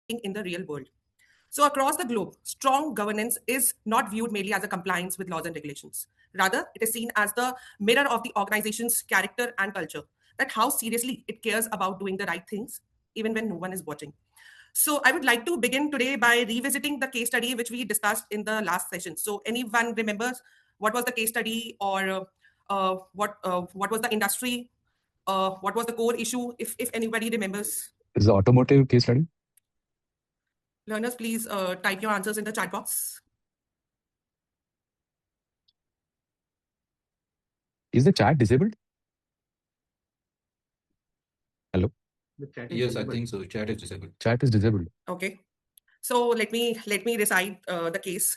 in the real world. So, across the globe, strong governance is not viewed merely as a compliance with laws and regulations. Rather, it is seen as the mirror of the organization's character and culture, that how seriously it cares about doing the right things, even when no one is watching. So, I would like to begin today by revisiting the case study which we discussed in the last session. So, anyone remembers what was the case study, or what was the industry, what was the core issue, if anybody remembers? Is the automotive case study? Learners, please type your answers in the chat box. Is the chat disabled? Hello? Yes, I think so. Chat is disabled. Chat is disabled. Okay. So let me recite the case.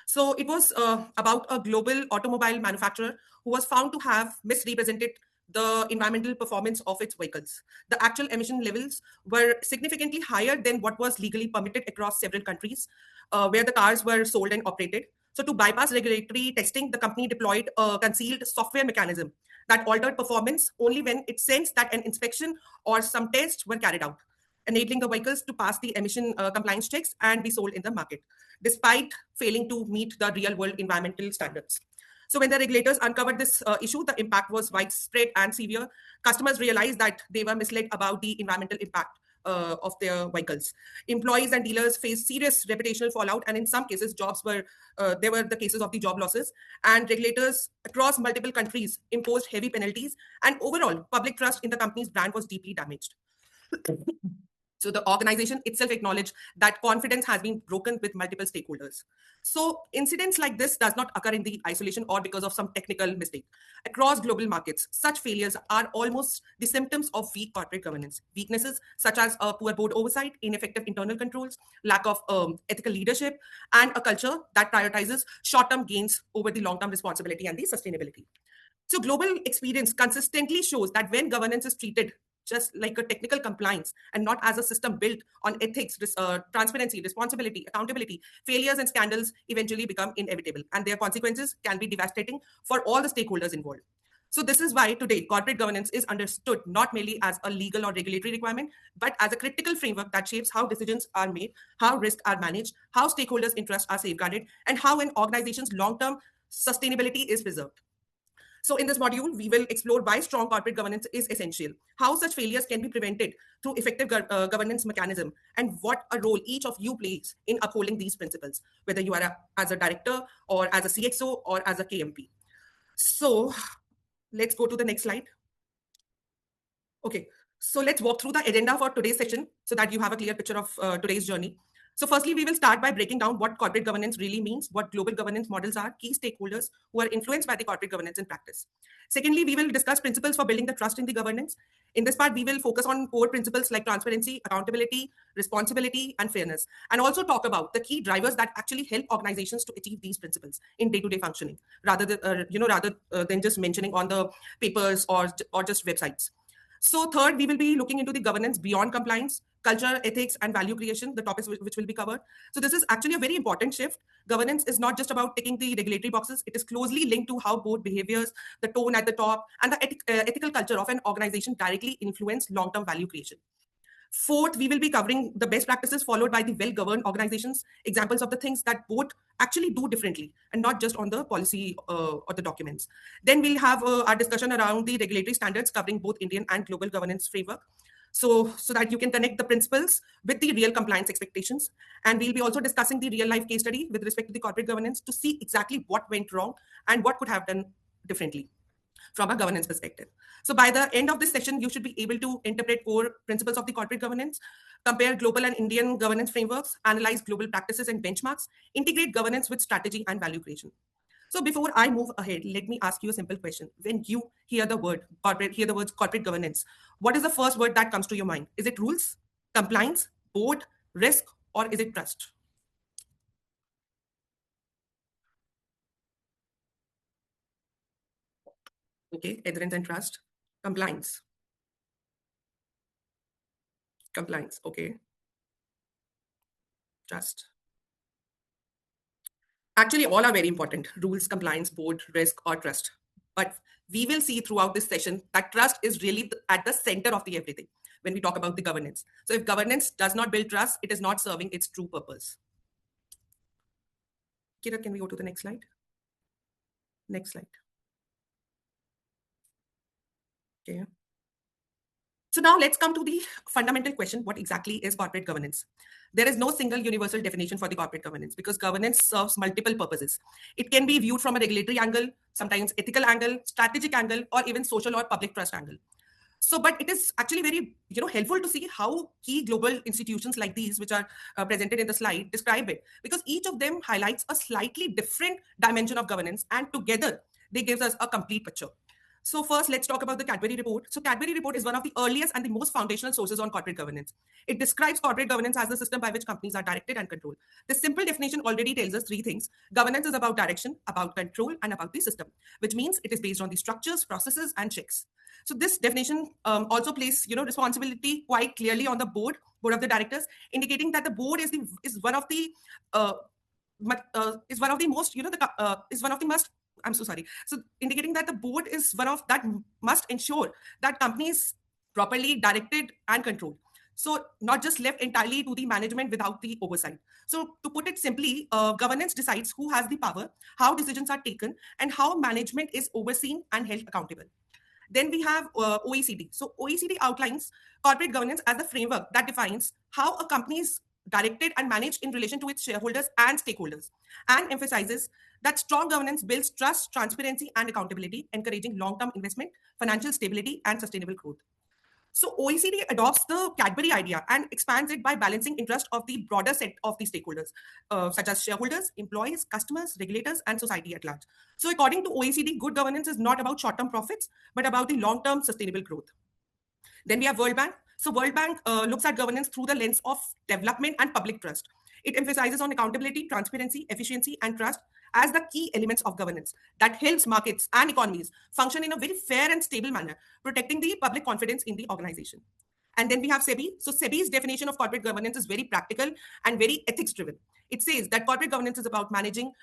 So it was about a global automobile manufacturer who was found to have misrepresented the environmental performance of its vehicles. The actual emission levels were significantly higher than what was legally permitted across several countries where the cars were sold and operated. So to bypass regulatory testing, the company deployed a concealed software mechanism that altered performance only when it sensed that an inspection or some tests were carried out, enabling the vehicles to pass the emission compliance checks and be sold in the market, despite failing to meet the real world environmental standards. So, when the regulators uncovered this issue, the impact was widespread and severe. Customers realized that they were misled about the environmental impact of their vehicles. Employees and dealers faced serious reputational fallout, and in some cases, there were the cases of the job losses. And regulators across multiple countries imposed heavy penalties, and overall, public trust in the company's brand was deeply damaged. So the organization itself acknowledged that confidence has been broken with multiple stakeholders. So incidents like this does not occur in the isolation or because of some technical mistake. Across global markets, such failures are almost the symptoms of weak corporate governance. Weaknesses such as poor board oversight, ineffective internal controls, lack of ethical leadership, and a culture that prioritizes short-term gains over the long-term responsibility and the sustainability. So global experience consistently shows that when governance is treated just like a technical compliance and not as a system built on ethics, transparency, responsibility, accountability, failures and scandals eventually become inevitable, and their consequences can be devastating for all the stakeholders involved. So this is why today corporate governance is understood not merely as a legal or regulatory requirement, but as a critical framework that shapes how decisions are made, how risks are managed, how stakeholders' interests are safeguarded, and how an organization's long-term sustainability is preserved. So, in this module, we will explore why strong corporate governance is essential, how such failures can be prevented through effective governance mechanism, and what a role each of you plays in upholding these principles, whether you are as a director or as a CXO or as a KMP. So, let's go to the next slide. Okay, so let's walk through the agenda for today's session so that you have a clear picture of today's journey. So firstly, we will start by breaking down what corporate governance really means, what global governance models are, key stakeholders who are influenced by the corporate governance in practice. Secondly, we will discuss principles for building the trust in the governance. In this part, we will focus on core principles like transparency, accountability, responsibility, and fairness, and also talk about the key drivers that actually help organizations to achieve these principles in day-to-day functioning, rather than just mentioning on the papers or just websites. So third, we will be looking into the governance beyond compliance, culture, ethics, and value creation, the topics which will be covered. So this is actually a very important shift. Governance is not just about ticking the regulatory boxes. It is closely linked to how board behaviors, the tone at the top, and the ethical culture of an organization directly influence long-term value creation. Fourth, we will be covering the best practices followed by the well-governed organizations, examples of the things that both actually do differently and not just on the policy or the documents. Then we'll have our discussion around the regulatory standards covering both Indian and global governance framework. So that you can connect the principles with the real compliance expectations. And we'll be also discussing the real life case study with respect to the corporate governance to see exactly what went wrong and what could have done differently from a governance perspective. So by the end of this session, you should be able to interpret core principles of the corporate governance, compare global and Indian governance frameworks, analyze global practices and benchmarks, integrate governance with strategy and value creation. So before I move ahead, let me ask you a simple question. When you hear the words corporate governance, what is the first word that comes to your mind? Is it rules, compliance, board, risk, or is it trust? Okay, adherence and trust, compliance. Compliance, okay. Trust. Actually, all are very important: rules, compliance, board, risk, or trust. But we will see throughout this session that trust is really at the center of the everything when we talk about the governance. So if governance does not build trust, it is not serving its true purpose. Kira, can we go to the next slide? Next slide. Okay. So now let's come to the fundamental question: what exactly is corporate governance? There is no single universal definition for the corporate governance because governance serves multiple purposes. It can be viewed from a regulatory angle, sometimes ethical angle, strategic angle, or even social or public trust angle. So, but it is actually very helpful to see how key global institutions like these, which are presented in the slide, describe it, because each of them highlights a slightly different dimension of governance, and together they gives us a complete picture. So first, let's talk about the Cadbury report. So Cadbury report is one of the earliest and the most foundational sources on corporate governance. It describes corporate governance as the system by which companies are directed and controlled. The simple definition already tells us three things. Governance is about direction, about control, and about the system, which means it is based on the structures, processes, and checks. So this definition also places responsibility quite clearly on the board of the directors, indicating that the board is one of the is one of the most is one of the must. I'm so sorry. So indicating that the board is one of that must ensure that company is properly directed and controlled. So not just left entirely to the management without the oversight. So to put it simply, governance decides who has the power, how decisions are taken, and how management is overseen and held accountable. Then we have OECD. So OECD outlines corporate governance as the framework that defines how a company is directed and managed in relation to its shareholders and stakeholders, and emphasizes that strong governance builds trust, transparency, and accountability, encouraging long-term investment, financial stability, and sustainable growth. So OECD adopts the Cadbury idea and expands it by balancing interest of the broader set of the stakeholders, such as shareholders, employees, customers, regulators, and society at large. So according to OECD, good governance is not about short-term profits, but about the long-term sustainable growth. Then we have World Bank. So World Bank looks at governance through the lens of development and public trust. It emphasizes on accountability, transparency, efficiency, and trust as the key elements of governance that helps markets and economies function in a very fair and stable manner, protecting the public confidence in the organization. And then we have SEBI. So SEBI's definition of corporate governance is very practical and very ethics driven. It says that corporate governance is about management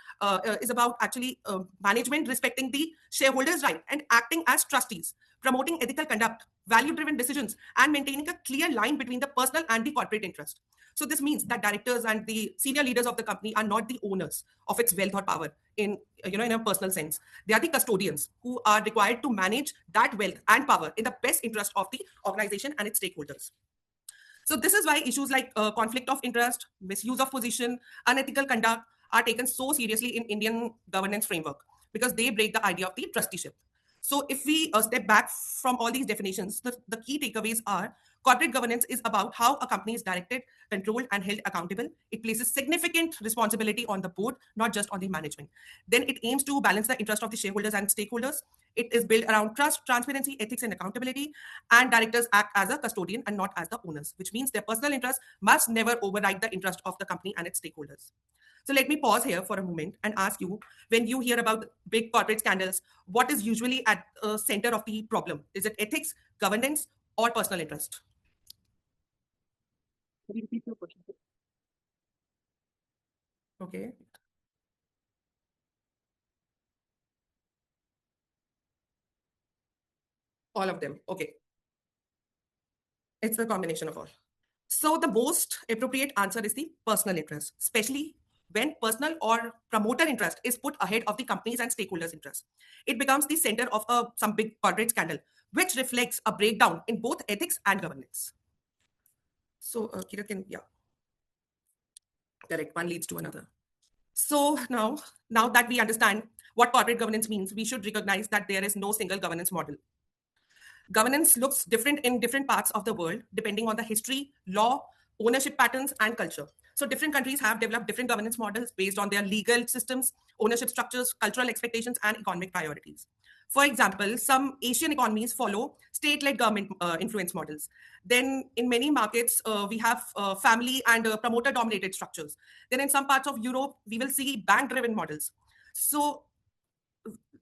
respecting the shareholders' right and acting as trustees, promoting ethical conduct, value-driven decisions, and maintaining a clear line between the personal and the corporate interest. So this means that directors and the senior leaders of the company are not the owners of its wealth or power in a personal sense. They are the custodians who are required to manage that wealth and power in the best interest of the organization and its stakeholders. So this is why issues like conflict of interest, misuse of position, unethical conduct are taken so seriously in Indian governance framework, because they break the idea of the trusteeship. So if we step back from all these definitions, the key takeaways are: corporate governance is about how a company is directed, controlled, and held accountable. It places significant responsibility on the board, not just on the management. Then it aims to balance the interest of the shareholders and stakeholders. It is built around trust, transparency, ethics, and accountability. And directors act as a custodian and not as the owners, which means their personal interest must never override the interest of the company and its stakeholders. So let me pause here for a moment and ask you, when you hear about big corporate scandals, what is usually at the center of the problem? Is it ethics, governance, or personal interest? Can you repeat your question? Okay. All of them. Okay. It's a combination of all. So the most appropriate answer is the personal interest, especially when personal or promoter interest is put ahead of the company's and stakeholders' interest. It becomes the center of some big corporate scandal, which reflects a breakdown in both ethics and governance. So, Kira, correct. One leads to another. So now that we understand what corporate governance means, we should recognize that there is no single governance model. Governance looks different in different parts of the world, depending on the history, law, ownership patterns, and culture. So different countries have developed different governance models based on their legal systems, ownership structures, cultural expectations, and economic priorities. For example, some Asian economies follow state-led government influence models. Then in many markets, we have family and promoter-dominated structures. Then in some parts of Europe, we will see bank-driven models. So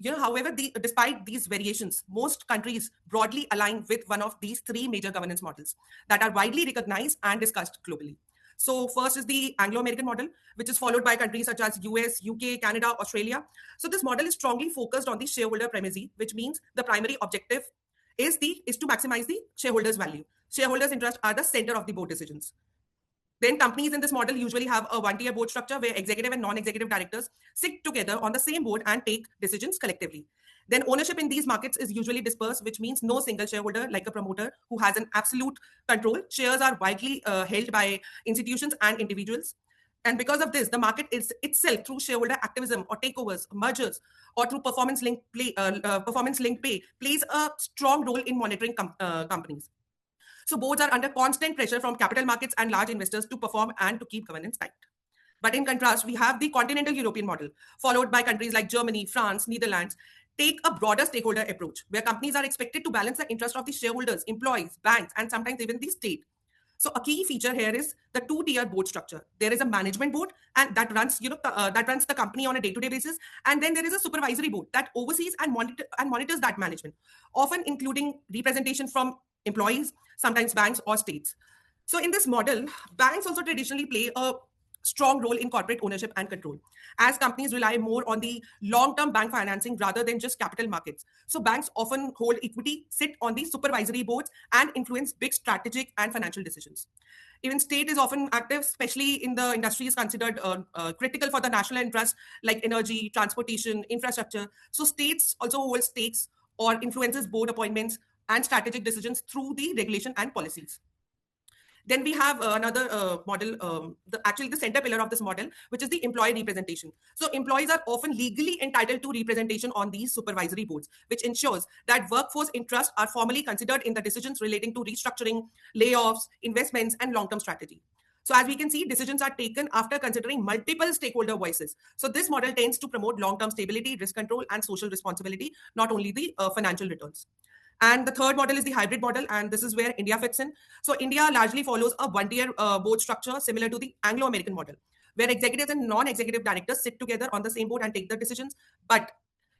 However, despite these variations, most countries broadly align with one of these three major governance models that are widely recognized and discussed globally. So first is the Anglo-American model, which is followed by countries such as US, UK, Canada, Australia. So this model is strongly focused on the shareholder primacy, which means the primary objective is to maximize the shareholders' value. Shareholders' interests are the center of the board decisions. Then companies in this model usually have a one-tier board structure where executive and non-executive directors sit together on the same board and take decisions collectively. Then ownership in these markets is usually dispersed, which means no single shareholder like a promoter who has an absolute control. Shares are widely held by institutions and individuals. And because of this, the market is itself, through shareholder activism or takeovers, mergers, or through performance-linked pay, plays a strong role in monitoring companies. So boards are under constant pressure from capital markets and large investors to perform and to keep governance tight. But in contrast, we have the continental European model, followed by countries like Germany, France, Netherlands, take a broader stakeholder approach, where companies are expected to balance the interest of the shareholders, employees, banks, and sometimes even the state. So a key feature here is the two-tier board structure. There is a management board, and that runs, that runs the company on a day-to-day basis, and then there is a supervisory board that oversees and monitors that management, often including representation from employees, sometimes banks or states. So in this model, banks also traditionally play a strong role in corporate ownership and control, as companies rely more on the long-term bank financing rather than just capital markets. So banks often hold equity, sit on the supervisory boards, and influence big strategic and financial decisions. Even state is often active, especially in the industries considered critical for the national interest, like energy, transportation, infrastructure. So states also hold stakes or influences board appointments and strategic decisions through the regulation and policies. Then we have another model, actually the center pillar of this model, which is the employee representation. So employees are often legally entitled to representation on these supervisory boards, which ensures that workforce interests are formally considered in the decisions relating to restructuring, layoffs, investments, and long-term strategy. So as we can see, decisions are taken after considering multiple stakeholder voices. So this model tends to promote long-term stability, risk control, and social responsibility, not only the financial returns. And the third model is the hybrid model, and this is where India fits in. So India largely follows a one-tier board structure similar to the Anglo-American model, where executives and non-executive directors sit together on the same board and take the decisions. But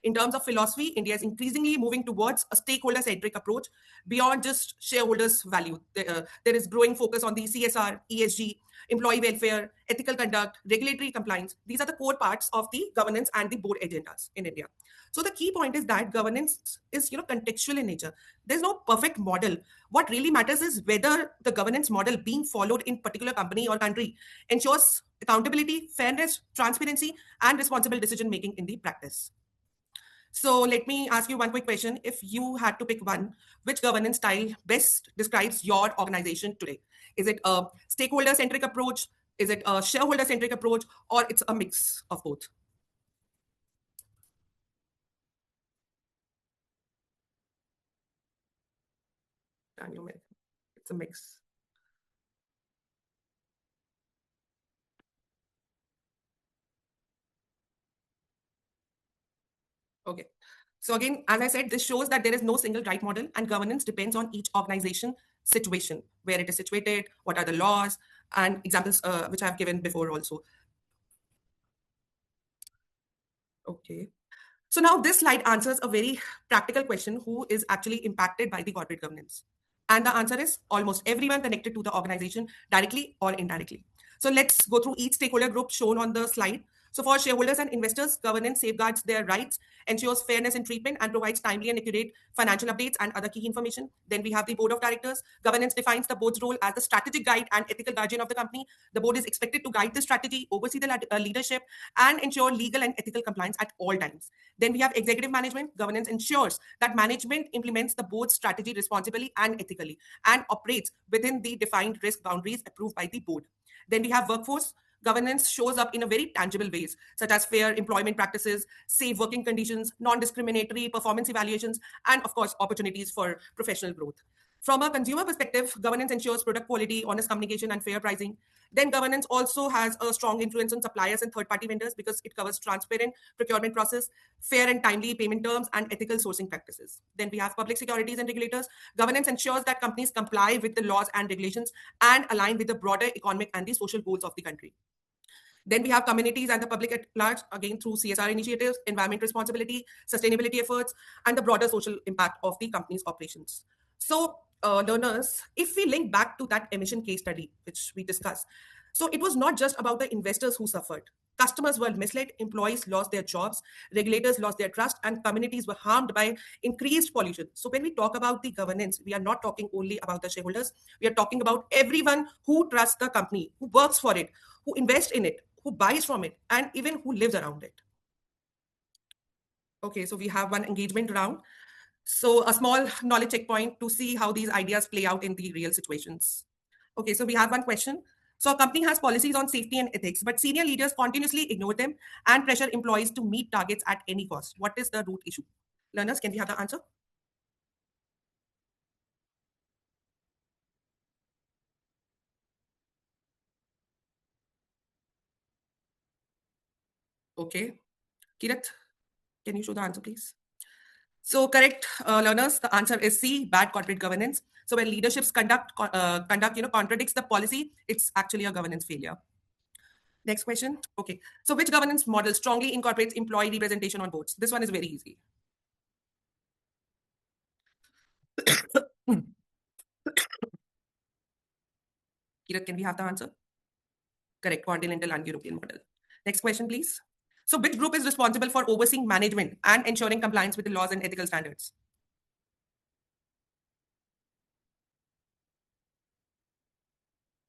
in terms of philosophy, India is increasingly moving towards a stakeholder-centric approach beyond just shareholders' value. There is growing focus on the CSR, ESG, employee welfare, ethical conduct, regulatory compliance. These are the core parts of the governance and the board agendas in India. So the key point is that governance is, contextual in nature. There's no perfect model. What really matters is whether the governance model being followed in particular company or country ensures accountability, fairness, transparency, and responsible decision making in the practice. So let me ask you one quick question. If you had to pick one, which governance style best describes your organization today? Is it a stakeholder-centric approach? Is it a shareholder-centric approach? Or it's a mix of both? It's a mix. Okay. So again, as I said, this shows that there is no single right model, and governance depends on each organization situation, where it is situated, what are the laws, and examples which I've given before also. Okay. So now this slide answers a very practical question: who is actually impacted by the corporate governance? And the answer is almost everyone connected to the organization, directly or indirectly. So let's go through each stakeholder group shown on the slide. So for shareholders and investors, governance safeguards their rights, ensures fairness in treatment, and provides timely and accurate financial updates and other key information. Then we have the board of directors. Governance defines the board's role as the strategic guide and ethical guardian of the company. The board is expected to guide the strategy, oversee the leadership, and ensure legal and ethical compliance at all times. Then we have executive management. Governance ensures that management implements the board's strategy responsibly and ethically and operates within the defined risk boundaries approved by the board. Then we have workforce. Governance shows up in a very tangible ways, such as fair employment practices, safe working conditions, non-discriminatory performance evaluations, and of course, opportunities for professional growth. From a consumer perspective, governance ensures product quality, honest communication, and fair pricing. Then governance also has a strong influence on suppliers and third-party vendors because it covers transparent procurement process, fair and timely payment terms, and ethical sourcing practices. Then we have public securities and regulators. Governance ensures that companies comply with the laws and regulations and align with the broader economic and the social goals of the country. Then we have communities and the public at large, again through CSR initiatives, environment responsibility, sustainability efforts, and the broader social impact of the company's operations. So, learners, if we link back to that emission case study, which we discussed, so it was not just about the investors who suffered. Customers were misled, employees lost their jobs, regulators lost their trust, and communities were harmed by increased pollution. So, when we talk about the governance, we are not talking only about the shareholders, we are talking about everyone who trusts the company, who works for it, who invests in it, who buys from it, and even who lives around it. Okay, so we have one engagement round. So a small knowledge checkpoint to see how these ideas play out in the real situations. Okay, so we have one question. So a company has policies on safety and ethics, but senior leaders continuously ignore them and pressure employees to meet targets at any cost. What is the root issue? Learners, can we have the answer? Okay. Kirat, can you show the answer, please? So correct, learners. The answer is C: bad corporate governance. So when leaderships contradicts the policy, it's actually a governance failure. Next question. Okay. So which governance model strongly incorporates employee representation on boards? This one is very easy. Kirat, can we have the answer? Correct. Continental and European model. Next question, please. So which group is responsible for overseeing management and ensuring compliance with the laws and ethical standards?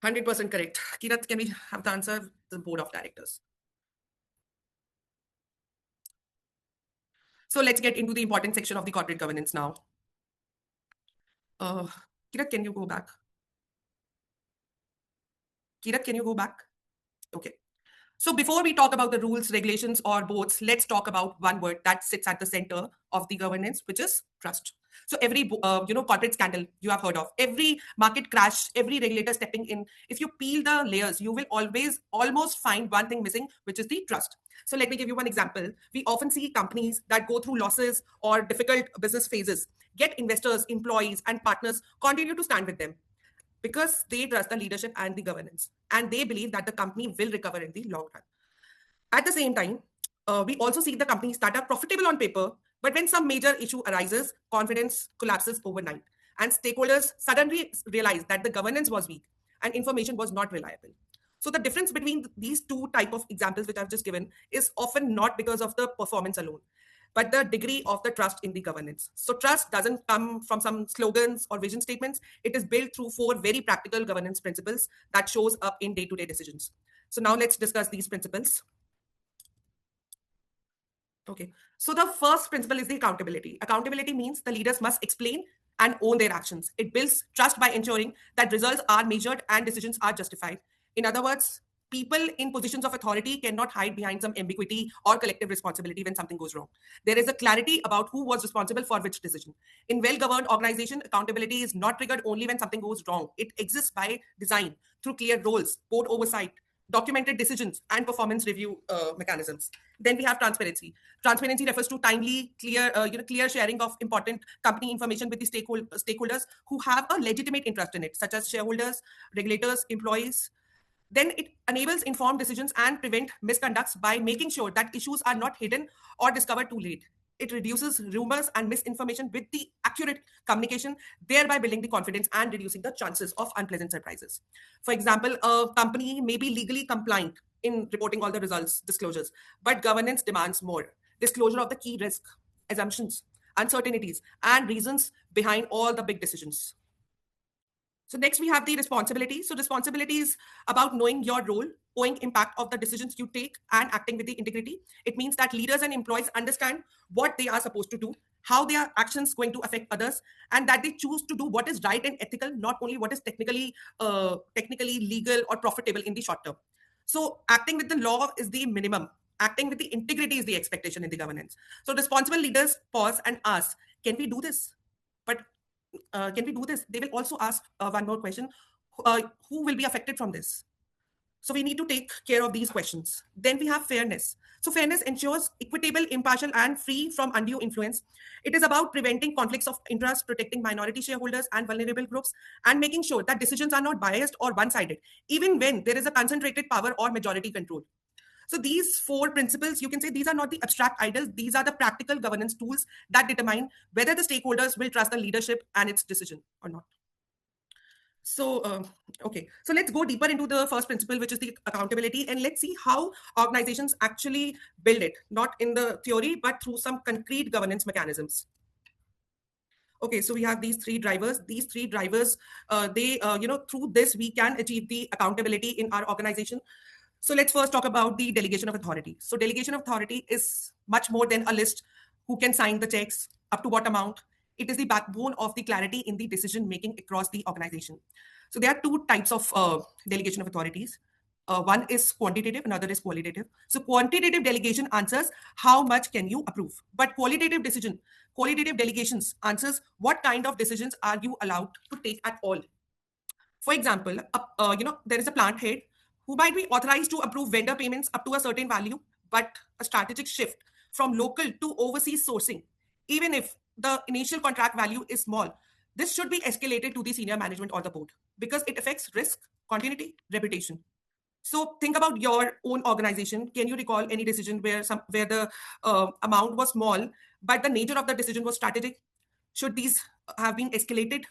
100% correct. Kirat, can we have the answer? The board of directors. So let's get into the important section of the corporate governance now. Uh, Kirat, can you go back? Kirat, can you go back? Okay. So before we talk about the rules, regulations, or boards, let's talk about one word that sits at the center of the governance, which is trust. So every corporate scandal you have heard of, every market crash, every regulator stepping in, if you peel the layers, you will always almost find one thing missing, which is the trust. So let me give you one example. We often see companies that go through losses or difficult business phases, get investors, employees, and partners continue to stand with them because they trust the leadership and the governance, and they believe that the company will recover in the long run. At the same time, we also see the companies that are profitable on paper, but when some major issue arises, confidence collapses overnight, and stakeholders suddenly realize that the governance was weak and information was not reliable. So the difference between these two type of examples which I've just given is often not because of the performance alone, but the degree of the trust in the governance. So trust doesn't come from some slogans or vision statements. It is built through 4 very practical governance principles that shows up in day-to-day decisions. So now let's discuss these principles. Okay. So the first principle is the accountability. Accountability means the leaders must explain and own their actions. It builds trust by ensuring that results are measured and decisions are justified. In other words, people in positions of authority cannot hide behind some ambiguity or collective responsibility when something goes wrong. There is a clarity about who was responsible for which decision. In well-governed organization, accountability is not triggered only when something goes wrong. It exists by design through clear roles, board oversight, documented decisions, and performance review mechanisms. Then we have transparency. Transparency refers to timely, clear sharing of important company information with the stakeholders who have a legitimate interest in it, such as shareholders, regulators, employees. Then it enables informed decisions and prevent misconducts by making sure that issues are not hidden or discovered too late. It reduces rumors and misinformation with the accurate communication, thereby building the confidence and reducing the chances of unpleasant surprises. For example, a company may be legally compliant in reporting all the results, disclosures, but governance demands more. Disclosure of the key risk, assumptions, uncertainties, and reasons behind all the big decisions. So next we have the responsibility. So responsibility is about knowing your role, owing impact of the decisions you take, and acting with the integrity. It means that leaders and employees understand what they are supposed to do, how their actions going to affect others, and that they choose to do what is right and ethical, not only what is technically legal or profitable in the short term. So acting with the law is the minimum. Acting with the integrity is the expectation in the governance. So responsible leaders pause and ask, can we do this? But can we do this? They will also ask one more question. Who will be affected from this? So we need to take care of these questions. Then we have fairness. So fairness ensures equitable, impartial, and free from undue influence. It is about preventing conflicts of interest, protecting minority shareholders and vulnerable groups, and making sure that decisions are not biased or one-sided, even when there is a concentrated power or majority control. So these 4 principles, you can say these are not the abstract ideals, these are the practical governance tools that determine whether the stakeholders will trust the leadership and its decision or not. So, okay, so let's go deeper into the first principle, which is the accountability, and let's see how organizations actually build it, not in the theory, but through some concrete governance mechanisms. Okay, so we have these 3 drivers. These 3 drivers, through this, we can achieve the accountability in our organization. So let's first talk about the delegation of authority. So delegation of authority is much more than a list who can sign the checks, up to what amount. It is the backbone of the clarity in the decision making across the organization. So there are 2 types of delegation of authorities. One is quantitative, another is qualitative. So quantitative delegation answers how much can you approve, but qualitative delegations answers what kind of decisions are you allowed to take at all. For example, there is a plant head who might be authorized to approve vendor payments up to a certain value, but a strategic shift from local to overseas sourcing, even if the initial contract value is small, this should be escalated to the senior management or the board because it affects risk, continuity, reputation. So think about your own organization. Can you recall any decision where the amount was small, but the nature of the decision was strategic? Should these have been escalated?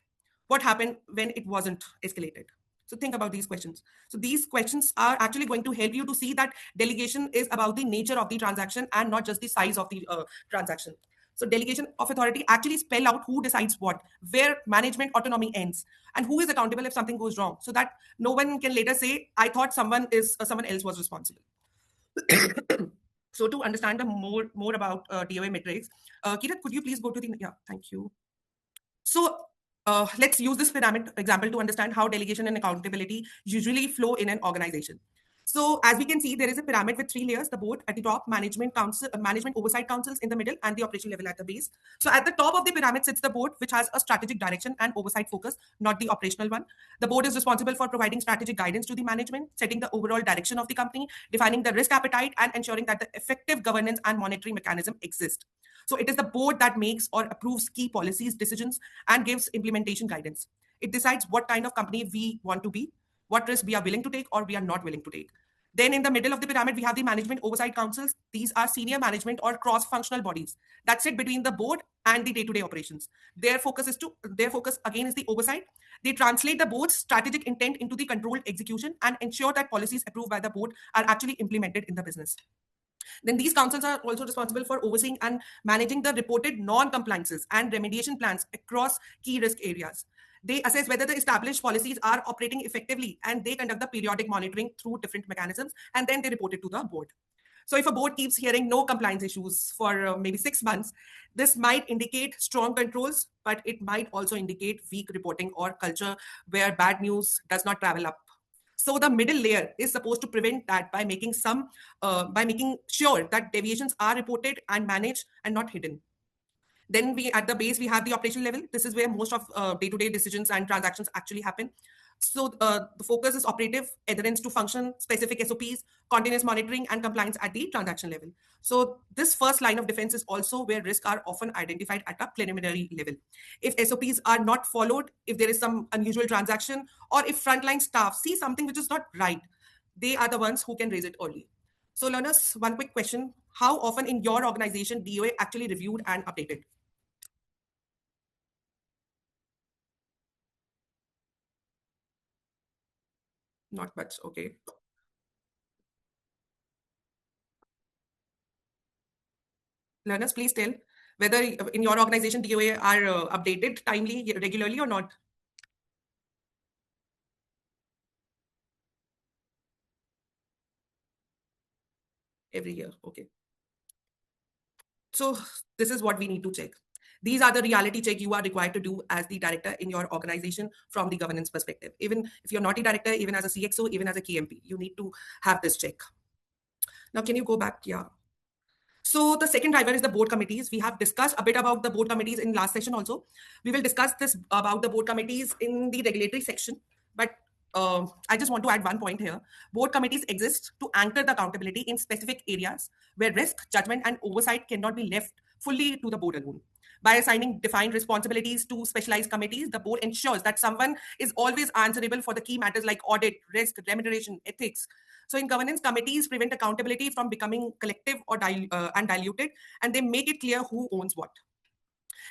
What happened when it wasn't escalated? So think about these questions. So these questions are actually going to help you to see that delegation is about the nature of the transaction and not just the size of the transaction. So delegation of authority actually spell out who decides what, where management autonomy ends, and who is accountable if something goes wrong, so that no one can later say, "I thought someone else was responsible." So to understand the more about DOA metrics, Kirat, could you please go to the thank you. So let's use this pyramid example to understand how delegation and accountability usually flow in an organization. So as we can see, there is a pyramid with 3 layers: the board at the top, management council, management oversight councils in the middle, and the operational level at the base. So at the top of the pyramid sits the board, which has a strategic direction and oversight focus, not the operational one. The board is responsible for providing strategic guidance to the management, setting the overall direction of the company, defining the risk appetite, and ensuring that the effective governance and monitoring mechanism exist. So it is the board that makes or approves key policies, decisions, and gives implementation guidance. It decides what kind of company we want to be, what risk we are willing to take or we are not willing to take. Then in the middle of the pyramid, we have the management oversight councils. These are senior management or cross-functional bodies that sit between the board and the day-to-day operations. Their focus again is the oversight. They translate the board's strategic intent into the controlled execution and ensure that policies approved by the board are actually implemented in the business. Then these councils are also responsible for overseeing and managing the reported non-compliances and remediation plans across key risk areas. They assess whether the established policies are operating effectively, and they conduct the periodic monitoring through different mechanisms, and then they report it to the board. So if a board keeps hearing no compliance issues for maybe 6 months, this might indicate strong controls, but it might also indicate weak reporting or culture where bad news does not travel up. So the middle layer is supposed to prevent that by making sure that deviations are reported and managed and not hidden. Then at the base, we have the operational level. This is where most of day-to-day decisions and transactions actually happen. So the focus is operative, adherence to function, specific SOPs, continuous monitoring, and compliance at the transaction level. So this first line of defense is also where risks are often identified at a preliminary level. If SOPs are not followed, if there is some unusual transaction, or if frontline staff see something which is not right, they are the ones who can raise it early. So learners, one quick question: how often in your organization DOA actually reviewed and updated? Not much. Okay. Learners, please tell whether in your organization DOA are updated timely, regularly or not. Every year. Okay. So this is what we need to check. These are the reality check you are required to do as the director in your organization from the governance perspective. Even if you're not a director, even as a CXO, even as a KMP, you need to have this check. Now, can you go back? Yeah. So the second driver is the board committees. We have discussed a bit about the board committees in last session also. We will discuss this about the board committees in the regulatory section. But I just want to add one point here. Board committees exist to anchor the accountability in specific areas where risk, judgment, and oversight cannot be left fully to the board alone. By assigning defined responsibilities to specialized committees, the board ensures that someone is always answerable for the key matters like audit, risk, remuneration, ethics. So in governance, committees prevent accountability from becoming collective or and diluted, and they make it clear who owns what.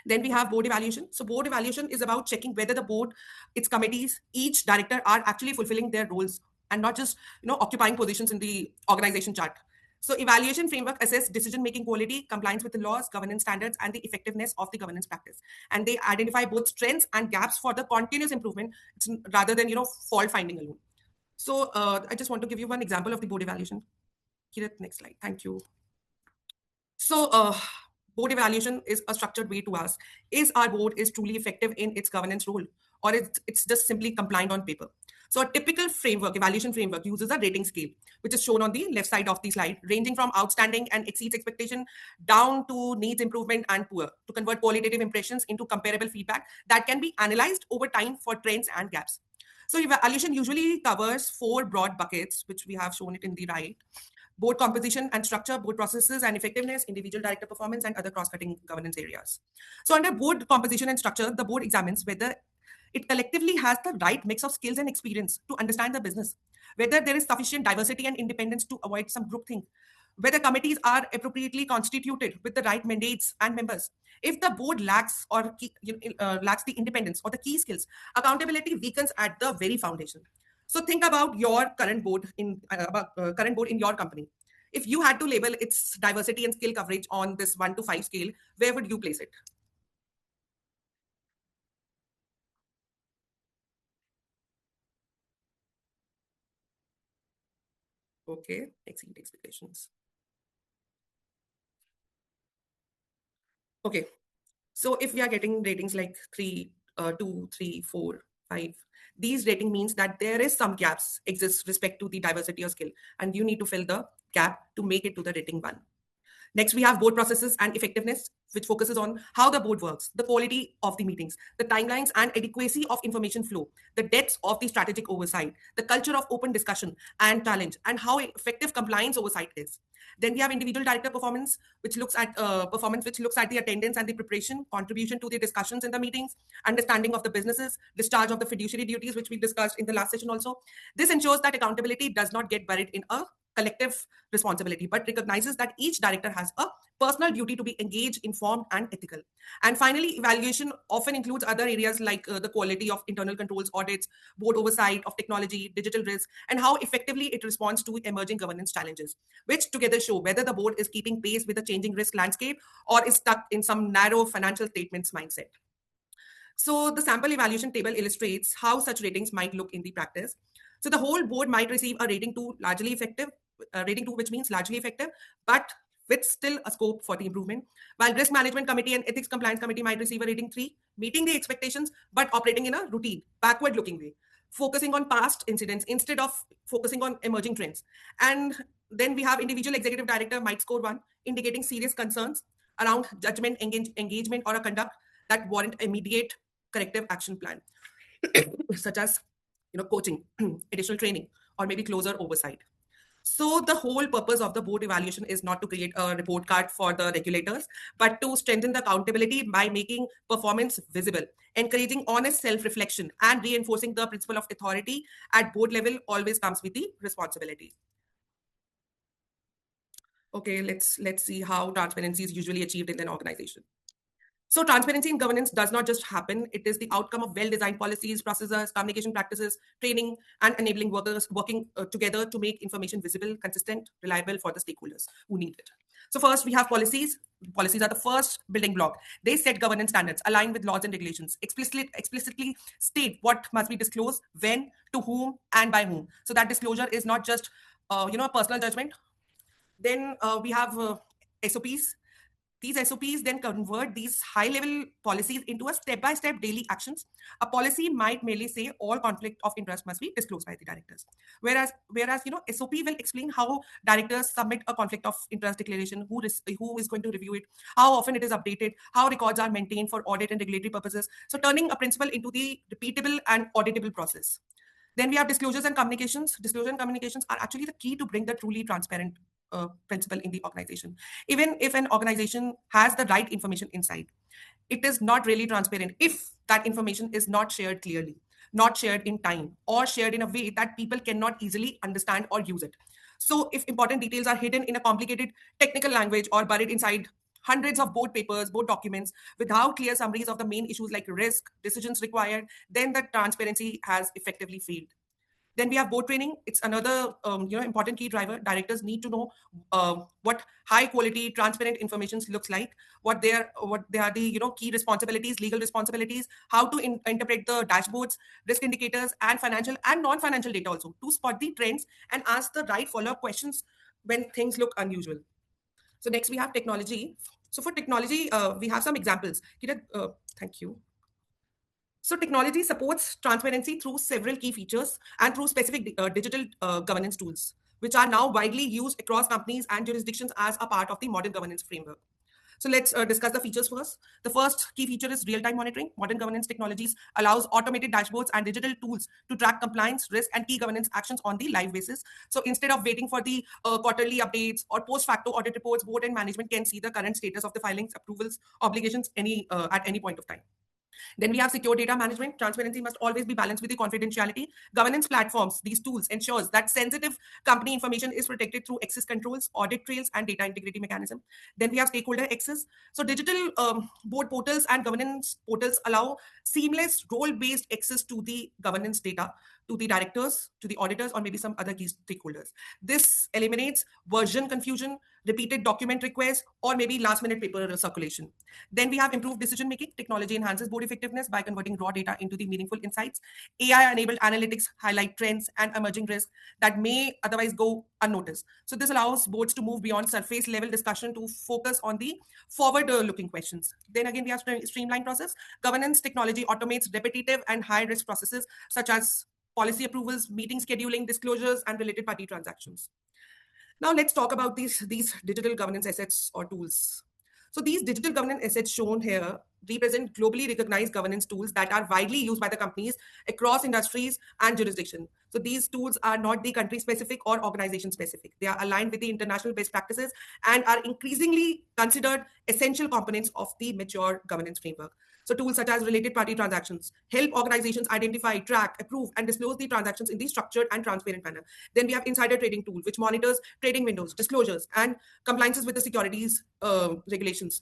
Then we have board evaluation. So board evaluation is about checking whether the board, its committees, each director are actually fulfilling their roles and not just occupying positions in the organization chart. So evaluation framework assess decision-making quality, compliance with the laws, governance standards, and the effectiveness of the governance practice. And they identify both strengths and gaps for the continuous improvement rather than fault finding alone. So I just want to give you one example of the board evaluation. Kirat, next slide. Thank you. So board evaluation is a structured way to ask, is our board is truly effective in its governance role, or it's just simply compliant on paper? So a typical framework, evaluation framework, uses a rating scale, which is shown on the left side of the slide, ranging from outstanding and exceeds expectation down to needs improvement and poor, to convert qualitative impressions into comparable feedback that can be analyzed over time for trends and gaps. So evaluation usually covers 4 broad buckets, which we have shown it in the right: board composition and structure, board processes and effectiveness, individual director performance, and other cross-cutting governance areas. So under board composition and structure, the board examines whether it collectively has the right mix of skills and experience to understand the business, whether there is sufficient diversity and independence to avoid some groupthink, whether committees are appropriately constituted with the right mandates and members. If the board lacks lacks the independence or the key skills, accountability weakens at the very foundation. So think about your current board in your company. If you had to label its diversity and skill coverage on this 1 to 5 scale, where would you place it? Okay, exceed expectations. Okay, so if we are getting ratings like 3, 2, 3, 4, 5, these rating means that there is some gaps exist respect to the diversity or skill, and you need to fill the gap to make it to the rating 1. Next, we have board processes and effectiveness, which focuses on how the board works, the quality of the meetings, the timelines and adequacy of information flow, the depth of the strategic oversight, the culture of open discussion and challenge, and how effective compliance oversight is. Then we have individual director performance, which looks at the attendance and the preparation, contribution to the discussions in the meetings, understanding of the businesses, discharge of the fiduciary duties, which we discussed in the last session also. This ensures that accountability does not get buried in a collective responsibility, but recognizes that each director has a personal duty to be engaged, informed, and ethical. And finally, evaluation often includes other areas like the quality of internal controls, audits, board oversight of technology, digital risk, and how effectively it responds to emerging governance challenges, which together show whether the board is keeping pace with the changing risk landscape or is stuck in some narrow financial statements mindset. So the sample evaluation table illustrates how such ratings might look in the practice. So the whole board might receive a rating 2, largely effective, rating 2, which means largely effective, but with still a scope for the improvement. While risk management committee and ethics compliance committee might receive a rating 3, meeting the expectations, but operating in a routine, backward looking way, focusing on past incidents instead of focusing on emerging trends. And then we have individual executive director might score 1, indicating serious concerns around judgment, engagement, or a conduct that warrant immediate corrective action plan, such as coaching, additional training, or maybe closer oversight. So the whole purpose of the board evaluation is not to create a report card for the regulators, but to strengthen the accountability by making performance visible, encouraging honest self-reflection, and reinforcing the principle of authority at board level always comes with the responsibility. Okay, let's see how transparency is usually achieved in an organization. So transparency in governance does not just happen. It is the outcome of well-designed policies, processes, communication practices, training, and enabling workers working together to make information visible, consistent, reliable for the stakeholders who need it. So first, we have policies. Policies are the first building block. They set governance standards, align with laws and regulations, explicitly state what must be disclosed, when, to whom, and by whom. So that disclosure is not just a personal judgment. Then we have SOPs. These SOPs then convert these high-level policies into a step-by-step daily actions. A policy might merely say all conflict of interest must be disclosed by the directors. Whereas SOP will explain how directors submit a conflict of interest declaration, who is going to review it, how often it is updated, how records are maintained for audit and regulatory purposes. So turning a principle into the repeatable and auditable process. Then we have disclosures and communications. Disclosure and communications are actually the key to bring the truly transparent principle in the organization. Even if an organization has the right information inside, it is not really transparent if that information is not shared clearly, not shared in time, or shared in a way that people cannot easily understand or use it. So, if important details are hidden in a complicated technical language or buried inside hundreds of board papers, board documents, without clear summaries of the main issues like risk, decisions required, then the transparency has effectively failed. Then we have board training. It's another important key driver. Directors need to know what high quality, transparent information looks like, what they are the key responsibilities, legal responsibilities, how to interpret the dashboards, risk indicators, and financial and non-financial data also to spot the trends and ask the right follow-up questions when things look unusual. So next we have technology. So for technology, we have some examples. Kiran, thank you. So technology supports transparency through several key features and through specific digital governance tools, which are now widely used across companies and jurisdictions as a part of the modern governance framework. So let's discuss the features first. The first key feature is real-time monitoring. Modern governance technologies allows automated dashboards and digital tools to track compliance, risk, and key governance actions on the live basis. So instead of waiting for the quarterly updates or post-facto audit reports, board and management can see the current status of the filings, approvals, obligations at any point of time. Then we have secure data management. Transparency must always be balanced with the confidentiality. Governance platforms, these tools ensures that sensitive company information is protected through access controls, audit trails, and data integrity mechanism. Then we have stakeholder access. So digital board portals and governance portals allow seamless role-based access to the governance data, to the directors, to the auditors, or maybe some other key stakeholders. This eliminates version confusion, repeated document requests, or maybe last-minute paper circulation. Then we have improved decision-making. Technology enhances board effectiveness by converting raw data into the meaningful insights. AI-enabled analytics highlight trends and emerging risks that may otherwise go unnoticed. So this allows boards to move beyond surface-level discussion to focus on the forward-looking questions. Then again, we have streamlined process. Governance technology automates repetitive and high-risk processes such as policy approvals, meeting scheduling, disclosures, and related party transactions. Now let's talk about these digital governance assets or tools. So these digital governance assets shown here represent globally recognized governance tools that are widely used by the companies across industries and jurisdictions. So these tools are not the country specific or organization specific. They are aligned with the international best practices and are increasingly considered essential components of the mature governance framework. So tools such as related party transactions help organizations identify, track, approve, and disclose the transactions in the structured and transparent manner. Then we have insider trading tool, which monitors trading windows, disclosures, and compliances with the securities regulations.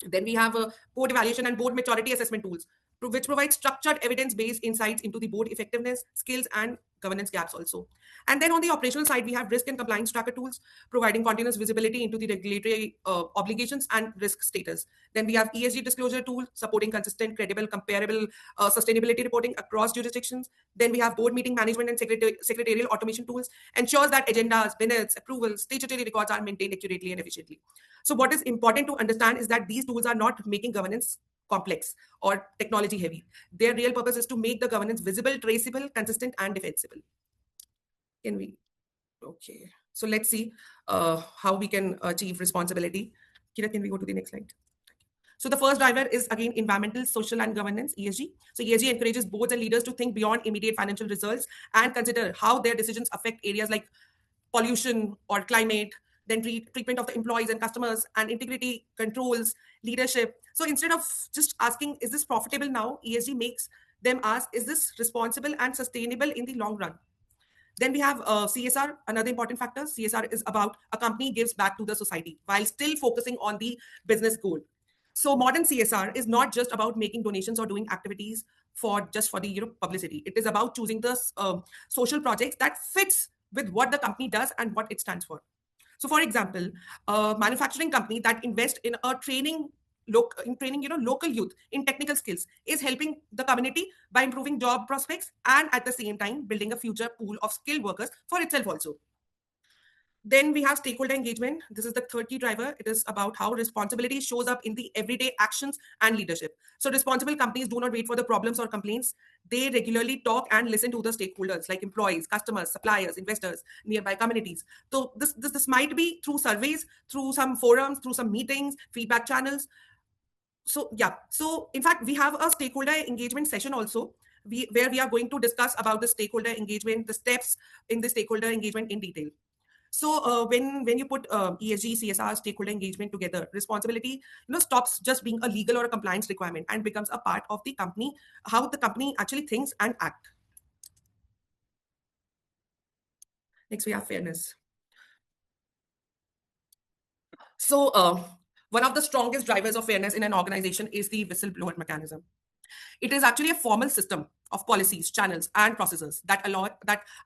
Then we have board evaluation and board maturity assessment tools, which provide structured evidence-based insights into the board effectiveness, skills, and governance gaps also. And then on the operational side, we have risk and compliance tracker tools, providing continuous visibility into the regulatory obligations and risk status. Then we have ESG disclosure tool, supporting consistent, credible, comparable sustainability reporting across jurisdictions. Then we have board meeting management and secretarial automation tools, ensures that agendas, minutes, approvals, statutory records are maintained accurately and efficiently. So what is important to understand is that these tools are not making governance complex or technology heavy. Their real purpose is to make the governance visible, traceable, consistent, and defensible. Can we? Okay. So let's see how we can achieve responsibility. Kira, can we go to the next slide? So the first driver is again environmental, social, and governance, ESG. So ESG encourages boards and leaders to think beyond immediate financial results and consider how their decisions affect areas like pollution or climate, then treatment of the employees and customers, and integrity, controls, leadership. So instead of just asking, is this profitable now, ESG makes them ask, is this responsible and sustainable in the long run? Then we have CSR, another important factor. CSR is about a company gives back to the society while still focusing on the business goal. So modern CSR is not just about making donations or doing activities for the publicity. It is about choosing the social projects that fits with what the company does and what it stands for. So, for example, a manufacturing company that invests in local youth in technical skills is helping the community by improving job prospects and at the same time building a future pool of skilled workers for itself also. Then we have stakeholder engagement. This is the third key driver. It is about how responsibility shows up in the everyday actions and leadership. So responsible companies do not wait for the problems or complaints. They regularly talk and listen to the stakeholders like employees, customers, suppliers, investors, nearby communities. So this might be through surveys, through some forums, through some meetings, feedback channels. So yeah, so in fact, we have a stakeholder engagement session also, where we are going to discuss about the stakeholder engagement, the steps in the stakeholder engagement in detail. So when you put ESG, CSR, stakeholder engagement together, responsibility stops just being a legal or a compliance requirement and becomes a part of the company, how the company actually thinks and act. Next, we have fairness. So one of the strongest drivers of fairness in an organization is the whistleblower mechanism. It is actually a formal system of policies, channels, and processes that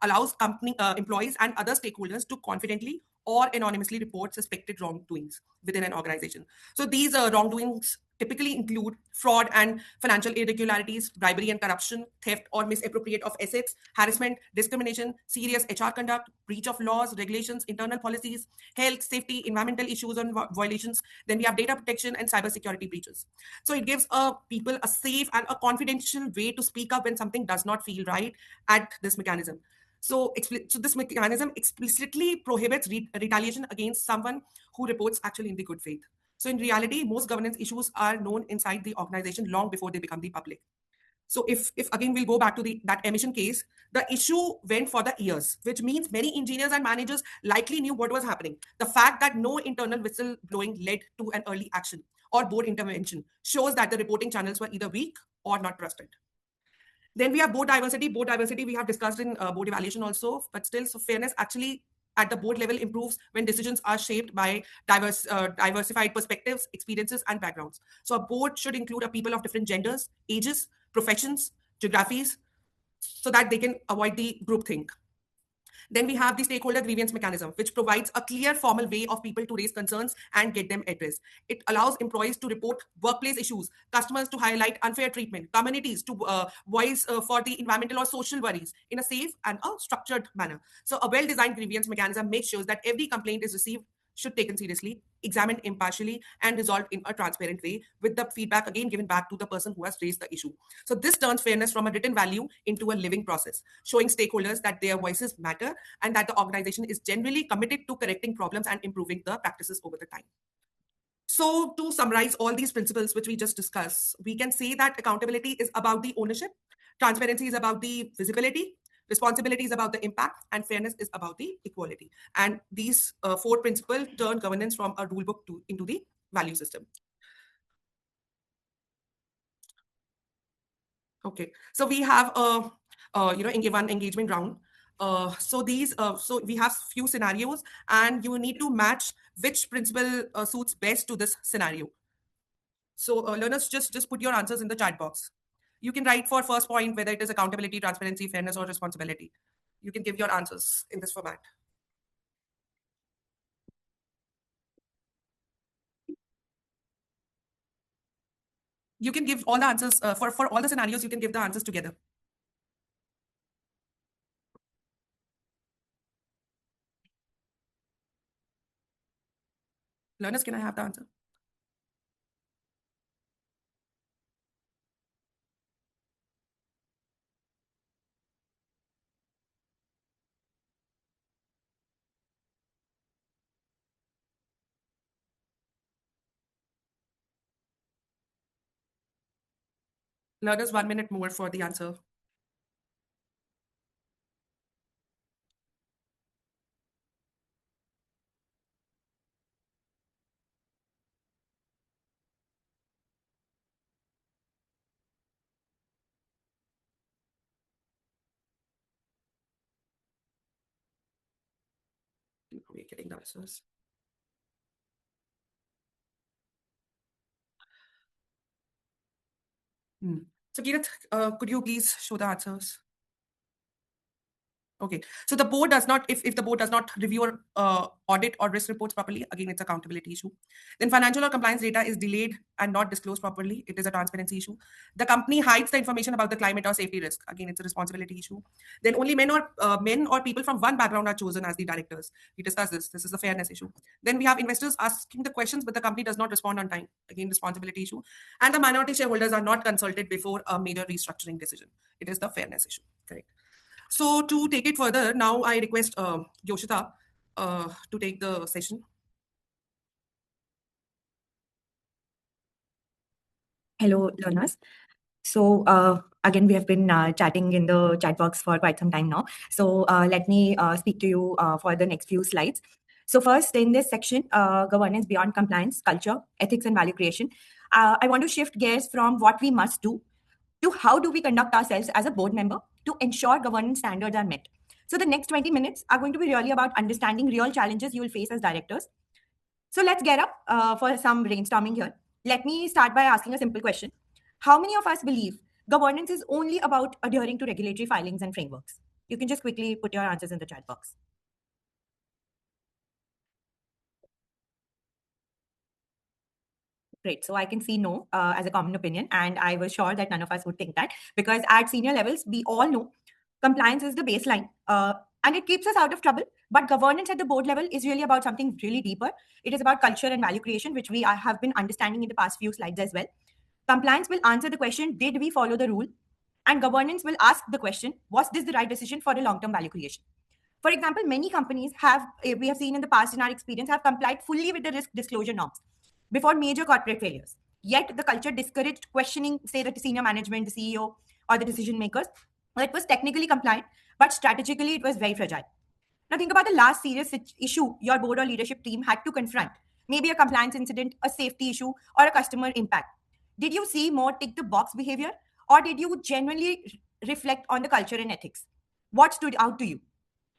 allows company employees and other stakeholders to confidently or anonymously report suspected wrongdoings within an organization. So these wrongdoings typically include fraud and financial irregularities, bribery and corruption, theft or misappropriate of assets, harassment, discrimination, serious HR conduct, breach of laws, regulations, internal policies, health, safety, environmental issues and violations. Then we have data protection and cybersecurity breaches. So it gives people a safe and a confidential way to speak up when something does not feel right at this mechanism. So this mechanism explicitly prohibits retaliation against someone who reports actually in the good faith. So in reality, most governance issues are known inside the organization long before they become the public. So if again we'll go back to that emission case, the issue went for the years, which means many engineers and managers likely knew what was happening. The fact that no internal whistleblowing led to an early action or board intervention shows that the reporting channels were either weak or not trusted. Then we have board diversity. Board diversity we have discussed in board evaluation also, but still, so fairness actually at the board level improves when decisions are shaped by diversified perspectives, experiences, and backgrounds. So a board should include a people of different genders, ages, professions, geographies, so that they can avoid the groupthink. Then we have the stakeholder grievance mechanism, which provides a clear formal way of people to raise concerns and get them addressed. It allows employees to report workplace issues, customers to highlight unfair treatment, communities to voice for the environmental or social worries in a safe and a structured manner. So a well-designed grievance mechanism makes sure that every complaint is received, should taken seriously, examined impartially, and resolved in a transparent way, with the feedback again given back to the person who has raised the issue. So this turns fairness from a written value into a living process, showing stakeholders that their voices matter and that the organization is generally committed to correcting problems and improving the practices over the time. So to summarize all these principles which we just discussed, we can say that accountability is about the ownership, transparency is about the visibility, responsibility is about the impact, and fairness is about the equality. And these four principles turn governance from a rule book into the value system. Okay, so we have one engagement round. So we have few scenarios, and you need to match which principle suits best to this scenario. So learners, just put your answers in the chat box. You can write for first point whether it is accountability, transparency, fairness, or responsibility. You can give your answers in this format. You can give all the answers for all the scenarios. You can give the answers together. Learners, can I have the answer? Learners, 1 minute more for the answer. We're getting the answers. So, Kirat, could you please show the answers? Okay, so the board does not, if the board does not review or audit or risk reports properly, again, it's accountability issue. Then financial or compliance data is delayed and not disclosed properly. It is a transparency issue. The company hides the information about the climate or safety risk. Again, it's a responsibility issue. Then only men or people from one background are chosen as the directors. We discussed this. This is a fairness issue. Then we have investors asking the questions, but the company does not respond on time. Again, responsibility issue. And the minority shareholders are not consulted before a major restructuring decision. It is the fairness issue. Correct. So to take it further, now I request Yoshita to take the session. Hello, learners. So again, we have been chatting in the chat box for quite some time now. So let me speak to you for the next few slides. So first, in this section, governance beyond compliance, culture, ethics, and value creation, I want to shift gears from what we must do to how do we conduct ourselves as a board member to ensure governance standards are met. So the next 20 minutes are going to be really about understanding real challenges you will face as directors. So let's get up for some brainstorming here. Let me start by asking a simple question. How many of us believe governance is only about adhering to regulatory filings and frameworks? You can just quickly put your answers in the chat box. Great. So I can see no as a common opinion. And I was sure that none of us would think that because at senior levels, we all know compliance is the baseline and it keeps us out of trouble. But governance at the board level is really about something really deeper. It is about culture and value creation, which we have been understanding in the past few slides as well. Compliance will answer the question, did we follow the rule? And governance will ask the question, was this the right decision for the long-term value creation? For example, many companies have, we have seen in the past in our experience, have complied fully with the risk disclosure norms before major corporate failures. Yet the culture discouraged questioning, say, the senior management, the CEO, or the decision makers. Well, it was technically compliant, but strategically it was very fragile. Now think about the last serious issue your board or leadership team had to confront. Maybe a compliance incident, a safety issue, or a customer impact. Did you see more tick the box behavior, or did you genuinely reflect on the culture and ethics? What stood out to you?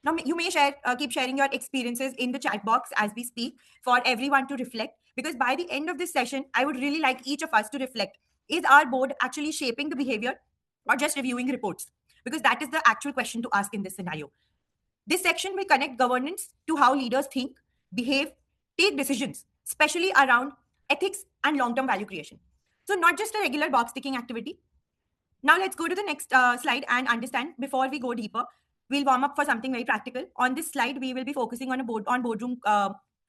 Now, you may keep sharing your experiences in the chat box as we speak for everyone to reflect. Because by the end of this session, I would really like each of us to reflect. Is our board actually shaping the behavior or just reviewing reports? Because that is the actual question to ask in this scenario. This section will connect governance to how leaders think, behave, take decisions, especially around ethics and long-term value creation. So not just a regular box ticking activity. Now let's go to the next slide and understand before we go deeper. We'll warm up for something very practical. On this slide, we will be focusing on boardroom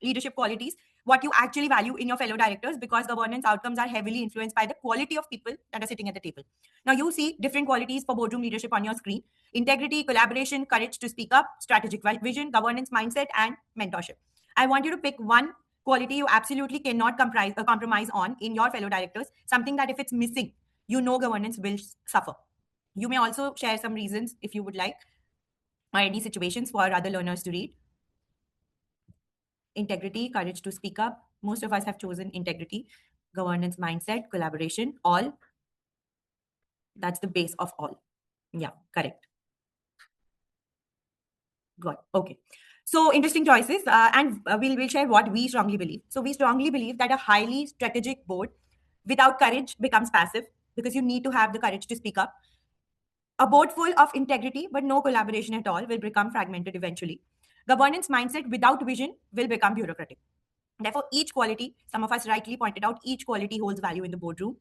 leadership qualities, what you actually value in your fellow directors, because governance outcomes are heavily influenced by the quality of people that are sitting at the table. Now you see different qualities for boardroom leadership on your screen: integrity, collaboration, courage to speak up, strategic vision, governance mindset, and mentorship. I want you to pick one quality you absolutely cannot compromise on in your fellow directors, something that if it's missing, you know governance will suffer. You may also share some reasons if you would like, or any situations for other learners to read. Integrity, courage to speak up. Most of us have chosen integrity, governance mindset, collaboration, all. That's the base of all. Yeah, correct. Good. Okay. So interesting choices, and we'll share what we strongly believe. So we strongly believe that a highly strategic board without courage becomes passive, because you need to have the courage to speak up. A board full of integrity but no collaboration at all will become fragmented eventually. Governance mindset without vision will become bureaucratic. Therefore, each quality, some of us rightly pointed out, each quality holds value in the boardroom.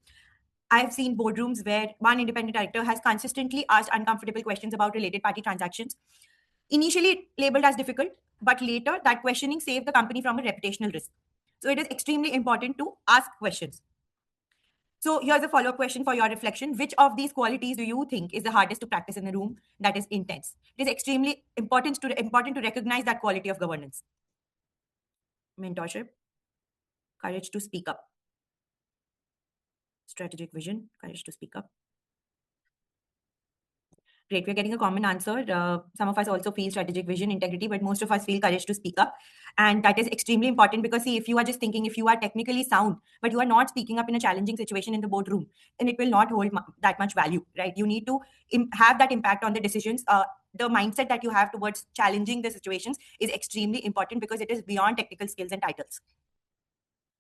I've seen boardrooms where one independent director has consistently asked uncomfortable questions about related party transactions. Initially labeled as difficult, but later that questioning saved the company from a reputational risk. So it is extremely important to ask questions. So here's a follow-up question for your reflection. Which of these qualities do you think is the hardest to practice in a room that is intense? It is extremely important to recognize that quality of governance. Mentorship, courage to speak up. Strategic vision, courage to speak up. Great, we're getting a common answer. Some of us also feel strategic vision, integrity, but most of us feel courage to speak up. And that is extremely important because, see, if you are just thinking, if you are technically sound, but you are not speaking up in a challenging situation in the boardroom, then it will not hold that much value, right? You need to have that impact on the decisions. The mindset that you have towards challenging the situations is extremely important because it is beyond technical skills and titles.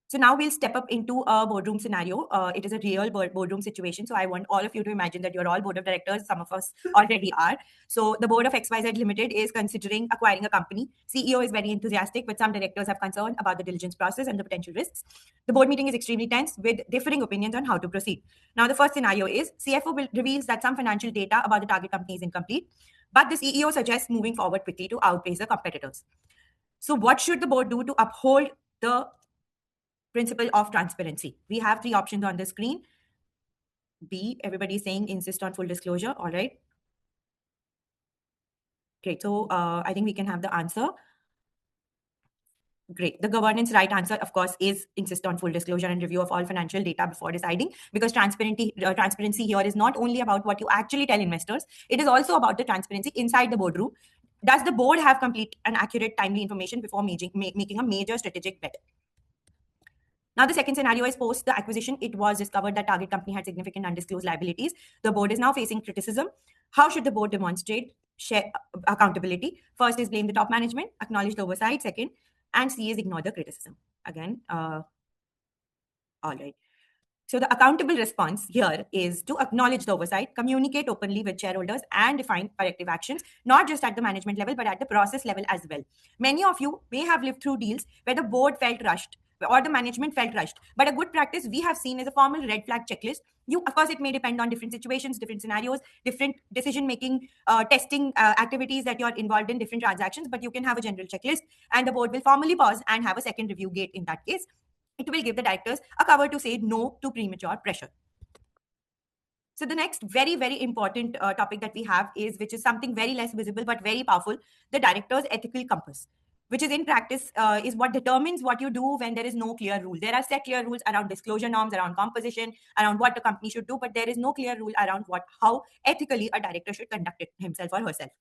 So now we'll step up into a boardroom scenario. It is a real boardroom situation. So I want all of you to imagine that you're all board of directors. Some of us already are. So the board of XYZ Limited is considering acquiring a company. CEO is very enthusiastic, but some directors have concern about the diligence process and the potential risks. The board meeting is extremely tense with differing opinions on how to proceed. Now the first scenario is CFO reveals that some financial data about the target company is incomplete, but the CEO suggests moving forward quickly to outpace the competitors. So what should the board do to uphold the principle of transparency? We have three options on the screen. B, everybody saying insist on full disclosure. All right. Great. So I think we can have the answer. Great. The governance right answer, of course, is insist on full disclosure and review of all financial data before deciding, because transparency here is not only about what you actually tell investors, it is also about the transparency inside the boardroom. Does the board have complete and accurate, timely information before making a major strategic bet? Now, the second scenario is post the acquisition. It was discovered that target company had significant undisclosed liabilities. The board is now facing criticism. How should the board demonstrate accountability? First is blame the top management, acknowledge the oversight. Second, and C is ignore the criticism. Again, all right. So the accountable response here is to acknowledge the oversight, communicate openly with shareholders, and define corrective actions, not just at the management level, but at the process level as well. Many of you may have lived through deals where the board felt rushed or the management felt rushed. But a good practice we have seen is a formal red flag checklist. Of course, it may depend on different situations, different scenarios, different decision-making, testing activities that you're involved in, different transactions, but you can have a general checklist, and the board will formally pause and have a second review gate in that case. It will give the directors a cover to say no to premature pressure. So the next very, very important topic that we have is, which is something very less visible but very powerful, the director's ethical compass, which is in practice is what determines what you do when there is no clear rule. There are set clear rules around disclosure norms, around composition, around what the company should do, but there is no clear rule around how ethically a director should conduct it himself or herself.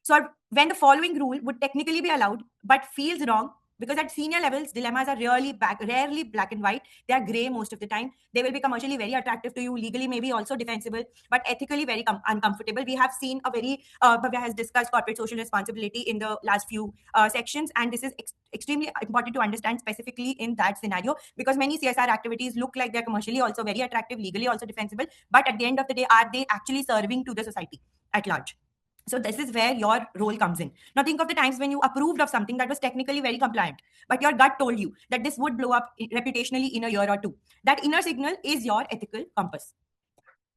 So when the following rule would technically be allowed but feels wrong, because at senior levels, dilemmas are rarely black and white. They are gray most of the time. They will be commercially very attractive to you, legally maybe also defensible, but ethically very uncomfortable. We have seen a very, Bhavya has discussed corporate social responsibility in the last few sections, and this is extremely important to understand specifically in that scenario, because many CSR activities look like they're commercially also very attractive, legally also defensible, but at the end of the day, are they actually serving to the society at large? So this is where your role comes in. Now think of the times when you approved of something that was technically very compliant, but your gut told you that this would blow up reputationally in a year or two. That inner signal is your ethical compass,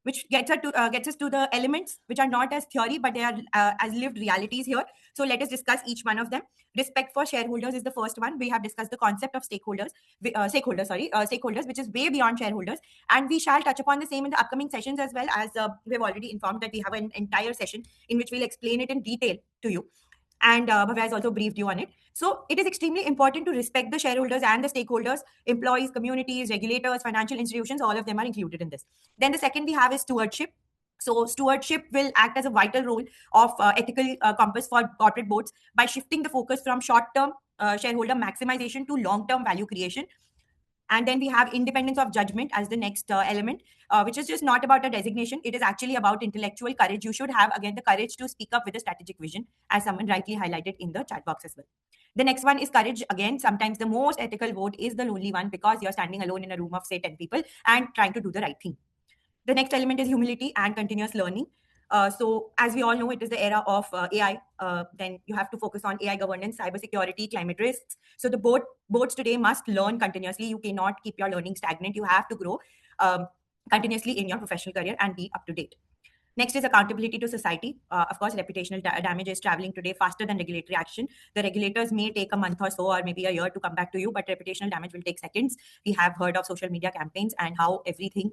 which gets us to the elements which are not as theory, but they are as lived realities here. So let us discuss each one of them. Respect for shareholders is the first one. We have discussed the concept of stakeholders, which is way beyond shareholders. And we shall touch upon the same in the upcoming sessions, as well as we've already informed that we have an entire session in which we'll explain it in detail to you. And Bhavya has also briefed you on it. So it is extremely important to respect the shareholders and the stakeholders, employees, communities, regulators, financial institutions, all of them are included in this. Then the second we have is stewardship. So stewardship will act as a vital role of ethical compass for corporate boards by shifting the focus from short-term shareholder maximization to long-term value creation. And then we have independence of judgment as the next element, which is just not about a designation. It is actually about intellectual courage. You should have, again, the courage to speak up with a strategic vision, as someone rightly highlighted in the chat box as well. The next one is courage. Again, sometimes the most ethical vote is the lonely one, because you're standing alone in a room of, say, 10 people and trying to do the right thing. The next element is humility and continuous learning. So as we all know, it is the era of AI. Then you have to focus on AI governance, cybersecurity, climate risks. So the boards today must learn continuously. You cannot keep your learning stagnant. You have to grow continuously in your professional career and be up to date. Next is accountability to society. Of course, reputational damage is traveling today faster than regulatory action. The regulators may take a month or so, or maybe a year to come back to you, but reputational damage will take seconds. We have heard of social media campaigns and how everything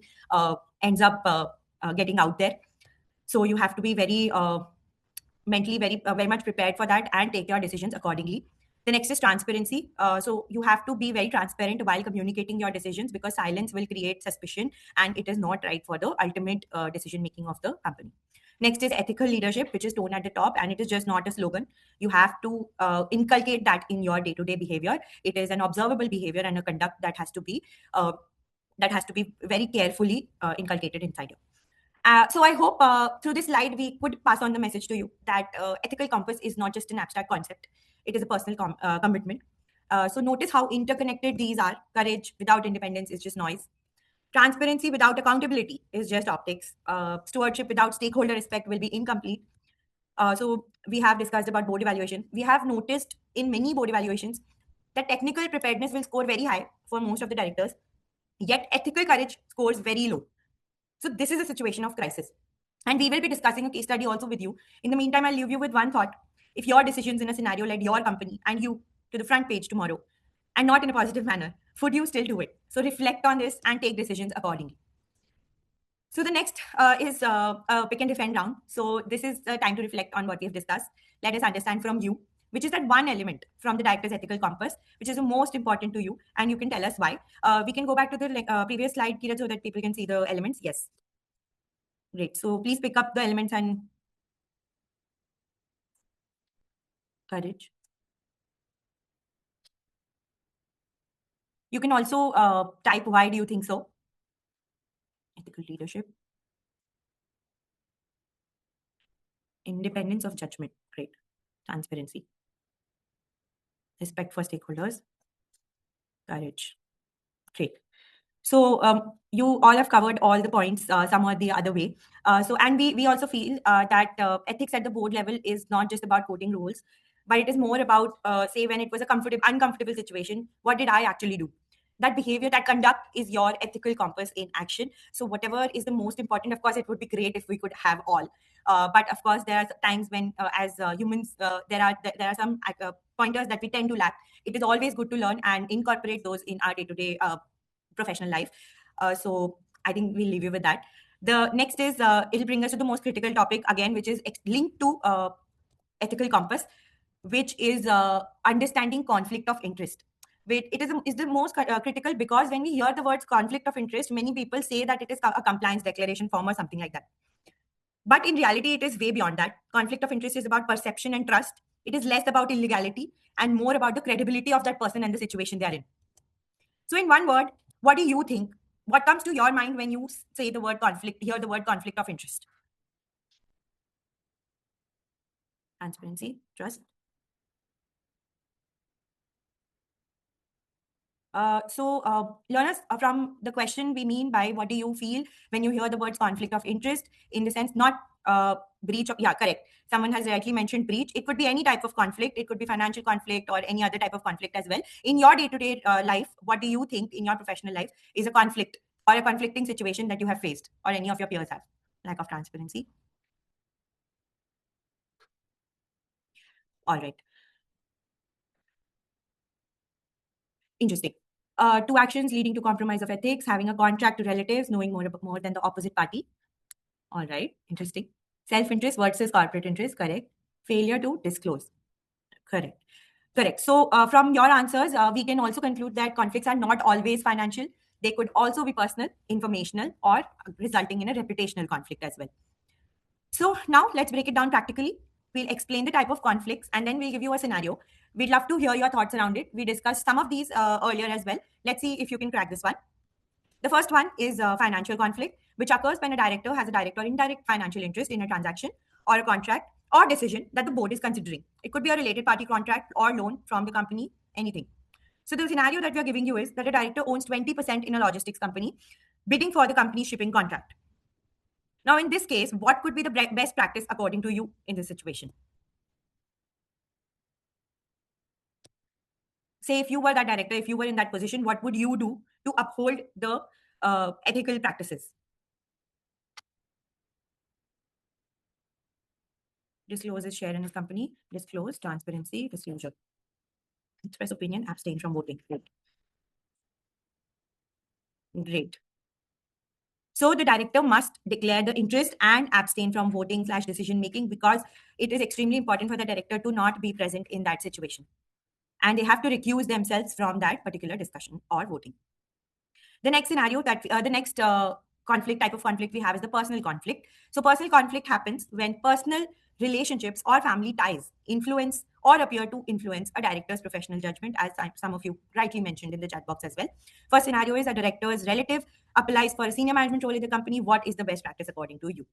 ends up getting out there. So you have to be very mentally very much prepared for that and take your decisions accordingly. The next is transparency. So you have to be very transparent while communicating your decisions, because silence will create suspicion and it is not right for the ultimate decision making of the company. Next is ethical leadership, which is shown at the top, and it is just not a slogan. You have to inculcate that in your day-to-day behavior. It is an observable behavior and a conduct that has to be very carefully inculcated inside you. So I hope through this slide, we could pass on the message to you that ethical compass is not just an abstract concept. It is a personal commitment. So notice how interconnected these are. Courage without independence is just noise. Transparency without accountability is just optics. Stewardship without stakeholder respect will be incomplete. So we have discussed about board evaluation. We have noticed in many board evaluations that technical preparedness will score very high for most of the directors, yet ethical courage scores very low. So this is a situation of crisis. And we will be discussing a case study also with you. In the meantime, I'll leave you with one thought. If your decisions in a scenario led your company and you to the front page tomorrow, and not in a positive manner, would you still do it? So reflect on this and take decisions accordingly. So the next is a pick and defend round. So this is the time to reflect on what we have discussed. Let us understand from you. which is that one element from the director's ethical compass, which is the most important to you, and you can tell us why. We can go back to the previous slide, Kira, so that people can see the elements. Yes. Great. So please pick up the elements and courage. You can also type, why do you think so? Ethical leadership. Independence of judgment. Great. Transparency. Respect for stakeholders. Courage. Great. So you all have covered all the points some or the other way. And we also feel that ethics at the board level is not just about coding rules, but it is more about, say, when it was a uncomfortable situation, what did I actually do? That behavior, that conduct is your ethical compass in action. So whatever is the most important, of course, it would be great if we could have all. But of course, there are times when, as humans, there are some pointers that we tend to lack. It is always good to learn and incorporate those in our day-to-day professional life. So I think we'll leave you with that. The next is, it'll bring us to the most critical topic again, which is linked to ethical compass, which is understanding conflict of interest. It is the most critical, because when we hear the words conflict of interest, many people say that it is a compliance declaration form or something like that. But in reality, it is way beyond that. Conflict of interest is about perception and trust. It is less about illegality and more about the credibility of that person and the situation they are in. So in one word, what do you think? What comes to your mind when you say the word conflict, hear the word conflict of interest? Transparency, trust. Learners, from the question, we mean by what do you feel when you hear the words conflict of interest, in the sense not breach of, yeah, correct. Someone has rightly mentioned breach. It could be any type of conflict. It could be financial conflict or any other type of conflict as well. In your day-to-day life, what do you think in your professional life is a conflict or a conflicting situation that you have faced or any of your peers have? Lack of transparency. All right. Interesting. Two actions leading to compromise of ethics, having a contract to relatives, knowing more than the opposite party. All right. Interesting. Self-interest versus corporate interest. Correct. Failure to disclose. Correct. Correct. So from your answers, we can also conclude that conflicts are not always financial. They could also be personal, informational, or resulting in a reputational conflict as well. So now let's break it down practically. We'll explain the type of conflicts and then we'll give you a scenario. We'd love to hear your thoughts around it. We discussed some of these earlier as well. Let's see if you can crack this one. The first one is financial conflict, which occurs when a director has a direct or indirect financial interest in a transaction or a contract or decision that the board is considering. It could be a related party contract or loan from the company, anything. So the scenario that we are giving you is that a director owns 20% in a logistics company, bidding for the company's shipping contract. Now, in this case, what could be the best practice according to you in this situation? Say, if you were that director, if you were in that position, what would you do to uphold the ethical practices? Disclose his share in his company, disclose, transparency, disclosure. Express opinion, abstain from voting. Great. Great. So the director must declare the interest and abstain from voting / decision making, because it is extremely important for the director to not be present in that situation. And they have to recuse themselves from that particular discussion or voting. The next scenario that the next type of conflict we have is the personal conflict. So personal conflict happens when personal relationships or family ties influence or appear to influence a director's professional judgment, as some of you rightly mentioned in the chat box as well. First scenario is a director's relative applies for a senior management role in the company. What is the best practice according to you?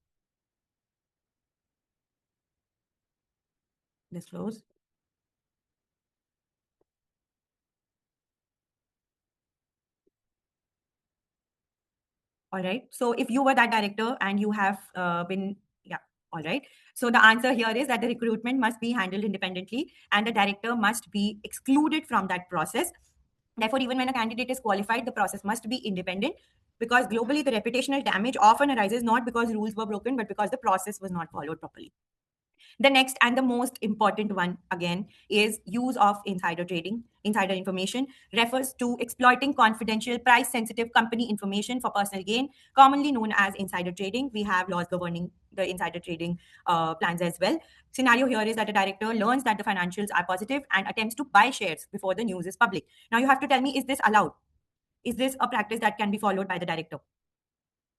Disclose. All right. So if you were that director and you have been, yeah, all right. So the answer here is that the recruitment must be handled independently and the director must be excluded from that process. Therefore, even when a candidate is qualified, the process must be independent, because globally the reputational damage often arises not because rules were broken, but because the process was not followed properly. The next and the most important one, again, is use of insider trading. Insider information refers to exploiting confidential, price-sensitive company information for personal gain, commonly known as insider trading. We have laws governing the insider trading plans as well. Scenario here is that a director learns that the financials are positive and attempts to buy shares before the news is public. Now you have to tell me, is this allowed? Is this a practice that can be followed by the director?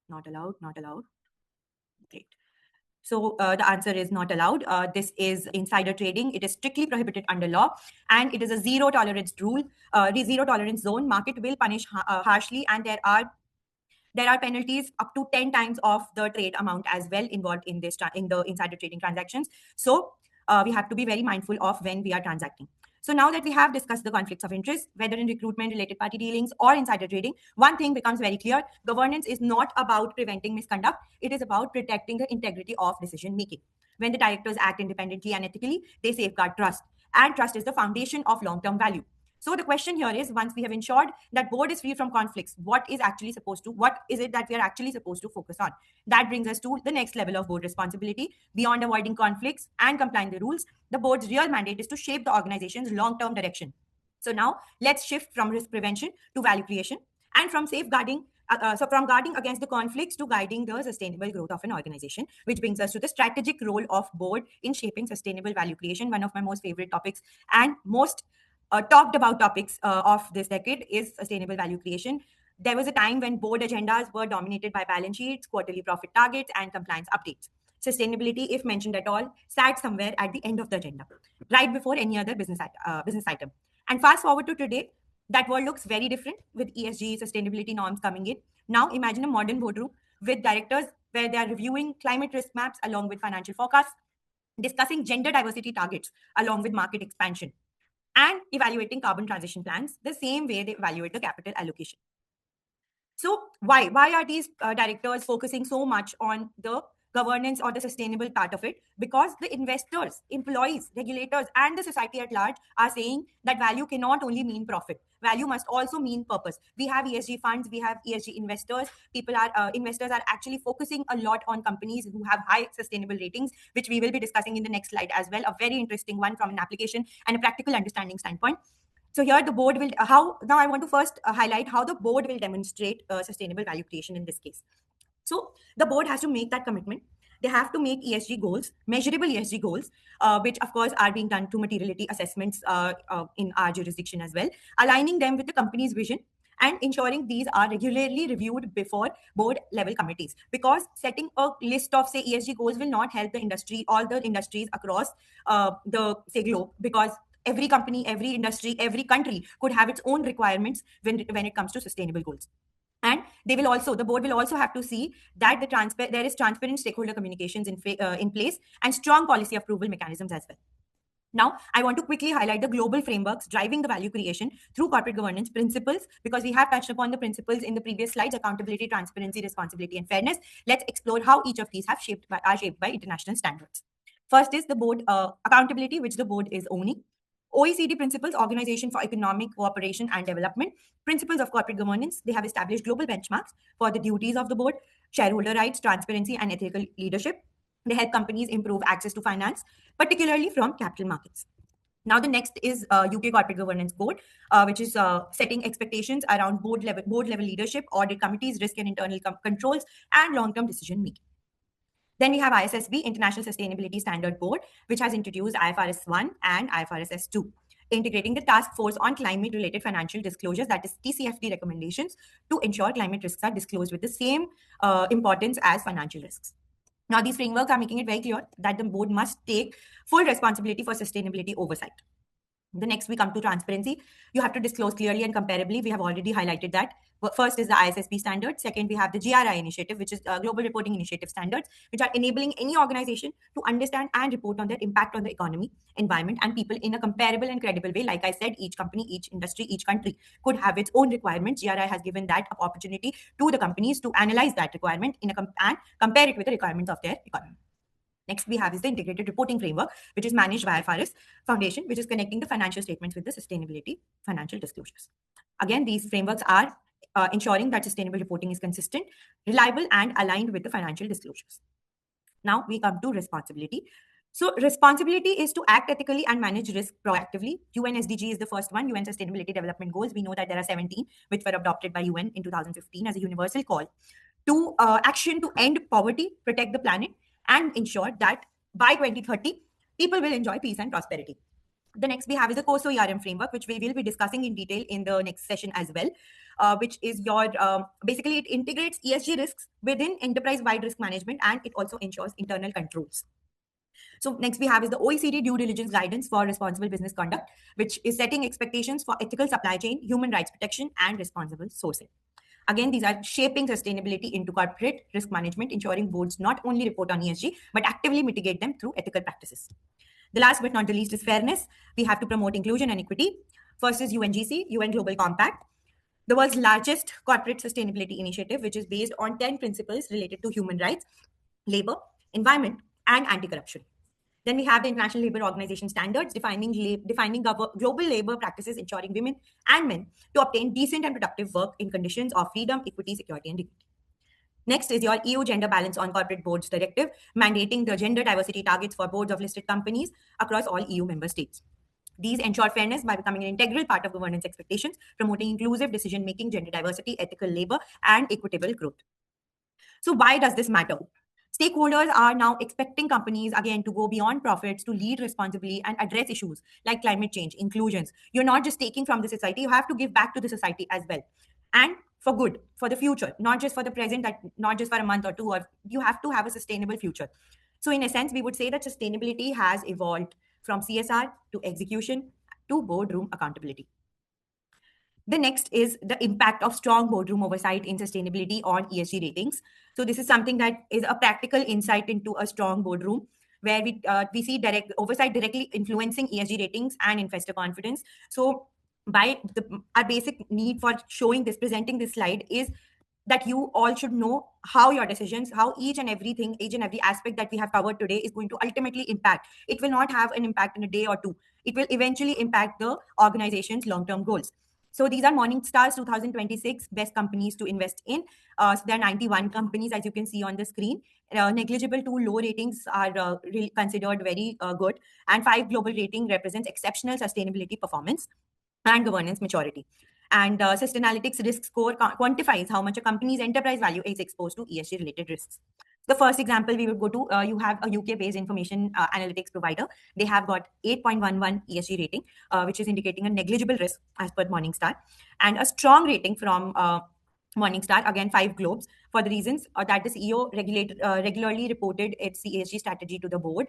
Not allowed, not allowed. Great. So the answer is not allowed. This is insider trading. It is strictly prohibited under law, and it is a zero tolerance rule, zero tolerance zone. Market will punish harshly, and there are penalties up to 10 times of the trade amount as well involved in the insider trading transactions. So we have to be very mindful of when we are transacting. So now that we have discussed the conflicts of interest, whether in recruitment, related party dealings, or insider trading, one thing becomes very clear. Governance is not about preventing misconduct. It is about protecting the integrity of decision making. When the directors act independently and ethically, they safeguard trust. And trust is the foundation of long-term value. So the question here is, once we have ensured that board is free from conflicts, what is it that we are actually supposed to focus on? That brings us to the next level of board responsibility. Beyond avoiding conflicts and complying the rules, the board's real mandate is to shape the organization's long-term direction. So now let's shift from risk prevention to value creation, and from safeguarding from guarding against the conflicts to guiding the sustainable growth of an organization, which brings us to the strategic role of board in shaping sustainable value creation. One of my most favorite topics and most talked about topics of this decade is sustainable value creation. There was a time when board agendas were dominated by balance sheets, quarterly profit targets, and compliance updates. Sustainability, if mentioned at all, sat somewhere at the end of the agenda, right before any other business item. And fast forward to today, that world looks very different with ESG sustainability norms coming in. Now imagine a modern boardroom with directors where they are reviewing climate risk maps along with financial forecasts, discussing gender diversity targets along with market expansion, and evaluating carbon transition plans the same way they evaluate the capital allocation. So why are these directors focusing so much on the governance or the sustainable part of it? Because the investors, employees, regulators, and the society at large are saying that value cannot only mean profit. Value must also mean purpose. We have ESG funds, we have ESG investors. Investors are actually focusing a lot on companies who have high sustainable ratings, which we will be discussing in the next slide as well. A very interesting one from an application and a practical understanding standpoint. So here the board will, now I want to first highlight how the board will demonstrate sustainable value creation in this case. So the board has to make that commitment. They have to make ESG goals, measurable ESG goals, which of course are being done through materiality assessments in our jurisdiction as well, aligning them with the company's vision and ensuring these are regularly reviewed before board level committees. Because setting a list of, say, ESG goals will not help the industry, all the industries across the, say, globe, because every company, every industry, every country could have its own requirements when it comes to sustainable goals. And the board will also have to see that there is transparent stakeholder communications in place and strong policy approval mechanisms as well. Now, I want to quickly highlight the global frameworks driving the value creation through corporate governance principles, because we have touched upon the principles in the previous slides: accountability, transparency, responsibility, and fairness. Let's explore how each of these are shaped by international standards. First is the board accountability, which the board is owning. OECD principles, Organization for Economic Cooperation and Development, principles of corporate governance. They have established global benchmarks for the duties of the board, shareholder rights, transparency, and ethical leadership. They help companies improve access to finance, particularly from capital markets. Now, the next is UK Corporate Governance Board, which is setting expectations around board level leadership, audit committees, risk and internal controls, and long-term decision making. Then we have ISSB, International Sustainability Standard Board, which has introduced IFRS 1 and IFRS S2, integrating the task force on climate-related financial disclosures, that is TCFD recommendations, to ensure climate risks are disclosed with the same importance as financial risks. Now, these frameworks are making it very clear that the board must take full responsibility for sustainability oversight. The next, we come to transparency. You have to disclose clearly and comparably. We have already highlighted that. First is the ISSB standard. Second, we have the GRI initiative, which is Global Reporting Initiative standards, which are enabling any organization to understand and report on their impact on the economy, environment, and people in a comparable and credible way. Like I said, each company, each industry, each country could have its own requirements. GRI has given that opportunity to the companies to analyze that requirement and compare it with the requirements of their economy. Next we have is the integrated reporting framework, which is managed by IFRS Foundation, which is connecting the financial statements with the sustainability financial disclosures. Again, these frameworks are ensuring that sustainable reporting is consistent, reliable, and aligned with the financial disclosures. Now we come to responsibility. So responsibility is to act ethically and manage risk proactively. UN SDG is the first one, UN Sustainability Development Goals. We know that there are 17, which were adopted by UN in 2015 as a universal call to action to end poverty, protect the planet, and ensure that by 2030, people will enjoy peace and prosperity. The next we have is the COSO ERM framework, which we will be discussing in detail in the next session as well, which is your, basically it integrates ESG risks within enterprise-wide risk management, and it also ensures internal controls. So next we have is the OECD due diligence guidance for responsible business conduct, which is setting expectations for ethical supply chain, human rights protection, and responsible sourcing. Again, these are shaping sustainability into corporate risk management, ensuring boards not only report on ESG, but actively mitigate them through ethical practices. The last but not the least is fairness. We have to promote inclusion and equity. First is UNGC, UN Global Compact, the world's largest corporate sustainability initiative, which is based on 10 principles related to human rights, labor, environment, and anti-corruption. Then we have the International Labour Organization standards defining global labor practices, ensuring women and men to obtain decent and productive work in conditions of freedom, equity, security, and dignity. Next is your EU Gender Balance on Corporate Boards Directive, mandating the gender diversity targets for boards of listed companies across all EU member states. These ensure fairness by becoming an integral part of governance expectations, promoting inclusive decision-making, gender diversity, ethical labor, and equitable growth. So why does this matter? Stakeholders are now expecting companies, again, to go beyond profits to lead responsibly and address issues like climate change, inclusions. You're not just taking from the society, you have to give back to the society as well. And for good, for the future, not just for the present, not just for a month or two, or you have to have a sustainable future. So in a sense, we would say that sustainability has evolved from CSR to execution to boardroom accountability. The next is the impact of strong boardroom oversight in sustainability on ESG ratings. So this is something that is a practical insight into a strong boardroom, where we see direct oversight directly influencing ESG ratings and investor confidence. So our basic need for showing this, presenting this slide is that you all should know how your decisions, how each and every aspect that we have covered today is going to ultimately impact. It will not have an impact in a day or two. It will eventually impact the organization's long-term goals. So these are Morningstar's 2026 best companies to invest in. So there are 91 companies, as you can see on the screen. Negligible to low ratings are really considered very good. And 5 global rating represents exceptional sustainability performance and governance maturity. And Sustainalytics risk score quantifies how much a company's enterprise value is exposed to ESG related risks. The first example we would go to, you have a UK-based information analytics provider. They have got 8.11 ESG rating, which is indicating a negligible risk as per Morningstar, and a strong rating from Morningstar, again 5 globes, for the reasons that the CEO regularly reported its ESG strategy to the board,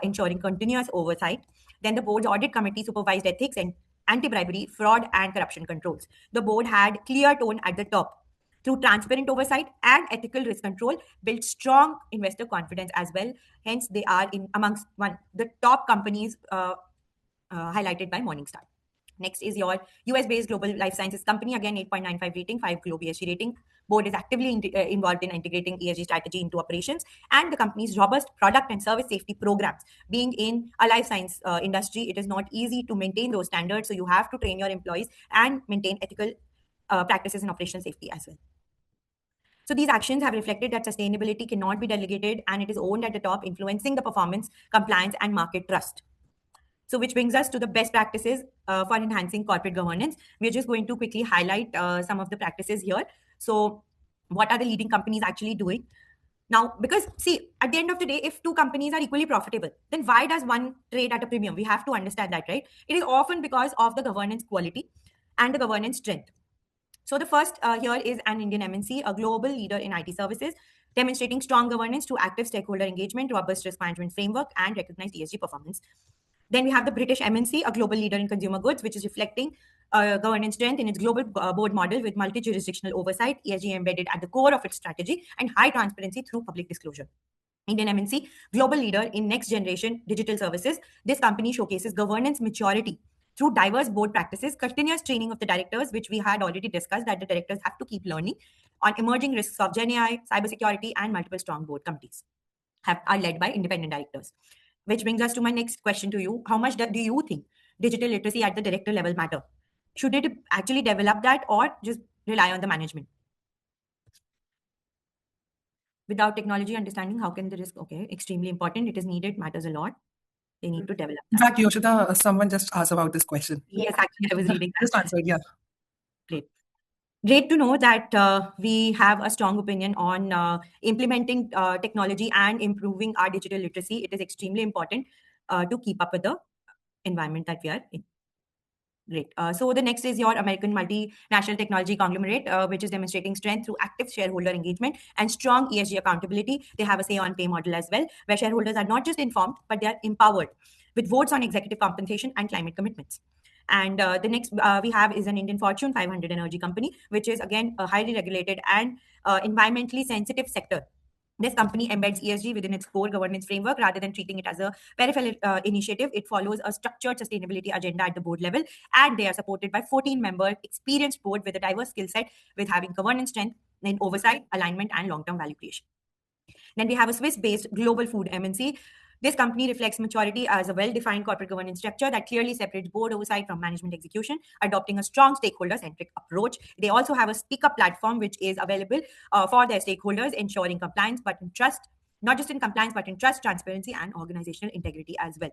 ensuring continuous oversight. Then the board's audit committee supervised ethics and anti-bribery, fraud, and corruption controls. The board had clear tone at the top. Through transparent oversight and ethical risk control, built strong investor confidence as well. Hence, they are amongst the top companies highlighted by Morningstar. Next is your US-based global life sciences company, again 8.95 rating, 5 global ESG rating. Board is actively involved in integrating ESG strategy into operations, and the company's robust product and service safety programs. Being in a life science industry, it is not easy to maintain those standards, so you have to train your employees and maintain ethical practices in operational safety as well. So these actions have reflected that sustainability cannot be delegated, and it is owned at the top, influencing the performance, compliance, and market trust. So which brings us to the best practices for enhancing corporate governance. We're just going to quickly highlight some of the practices here. So what are the leading companies actually doing? Now, because see, at the end of the day, if 2 companies are equally profitable, then why does one trade at a premium? We have to understand that, right? It is often because of the governance quality and the governance strength. So the first here is an Indian MNC, a global leader in IT services, demonstrating strong governance through active stakeholder engagement, robust risk management framework, and recognized ESG performance. Then we have the British MNC, a global leader in consumer goods, which is reflecting governance strength in its global board model with multi-jurisdictional oversight, ESG embedded at the core of its strategy, and high transparency through public disclosure. Indian MNC, global leader in next generation digital services. This company showcases governance maturity through diverse board practices, continuous training of the directors, which we had already discussed, that the directors have to keep learning on emerging risks of Gen AI, cybersecurity, and multiple strong board committees are led by independent directors. Which brings us to my next question to you. How much do you think digital literacy at the director level matter? Should it actually develop that or just rely on the management? Without technology understanding, how can the risk? Okay, extremely important. It is needed, matters a lot. They need to develop that. In fact, Yoshida, someone just asked about this question. Yes, actually, I was reading that. Just answered, yeah. Great. Great to know that we have a strong opinion on implementing technology and improving our digital literacy. It is extremely important to keep up with the environment that we are in. Great. So the next is your American multinational technology conglomerate, which is demonstrating strength through active shareholder engagement and strong ESG accountability. They have a say on pay model as well, where shareholders are not just informed, but they are empowered with votes on executive compensation and climate commitments. And the next we have is an Indian Fortune 500 energy company, which is again a highly regulated and environmentally sensitive sector. This company embeds ESG within its core governance framework rather than treating it as a peripheral initiative. It follows a structured sustainability agenda at the board level, and they are supported by 14-member experienced board with a diverse skill set, with having governance strength in oversight, alignment, and long-term value creation. Then we have a Swiss-based global food MNC. This company reflects maturity as a well-defined corporate governance structure that clearly separates board oversight from management execution, adopting a strong stakeholder-centric approach. They also have a speak-up platform which is available for their stakeholders, ensuring compliance, but in trust, not just in compliance, but in trust, transparency, and organizational integrity as well.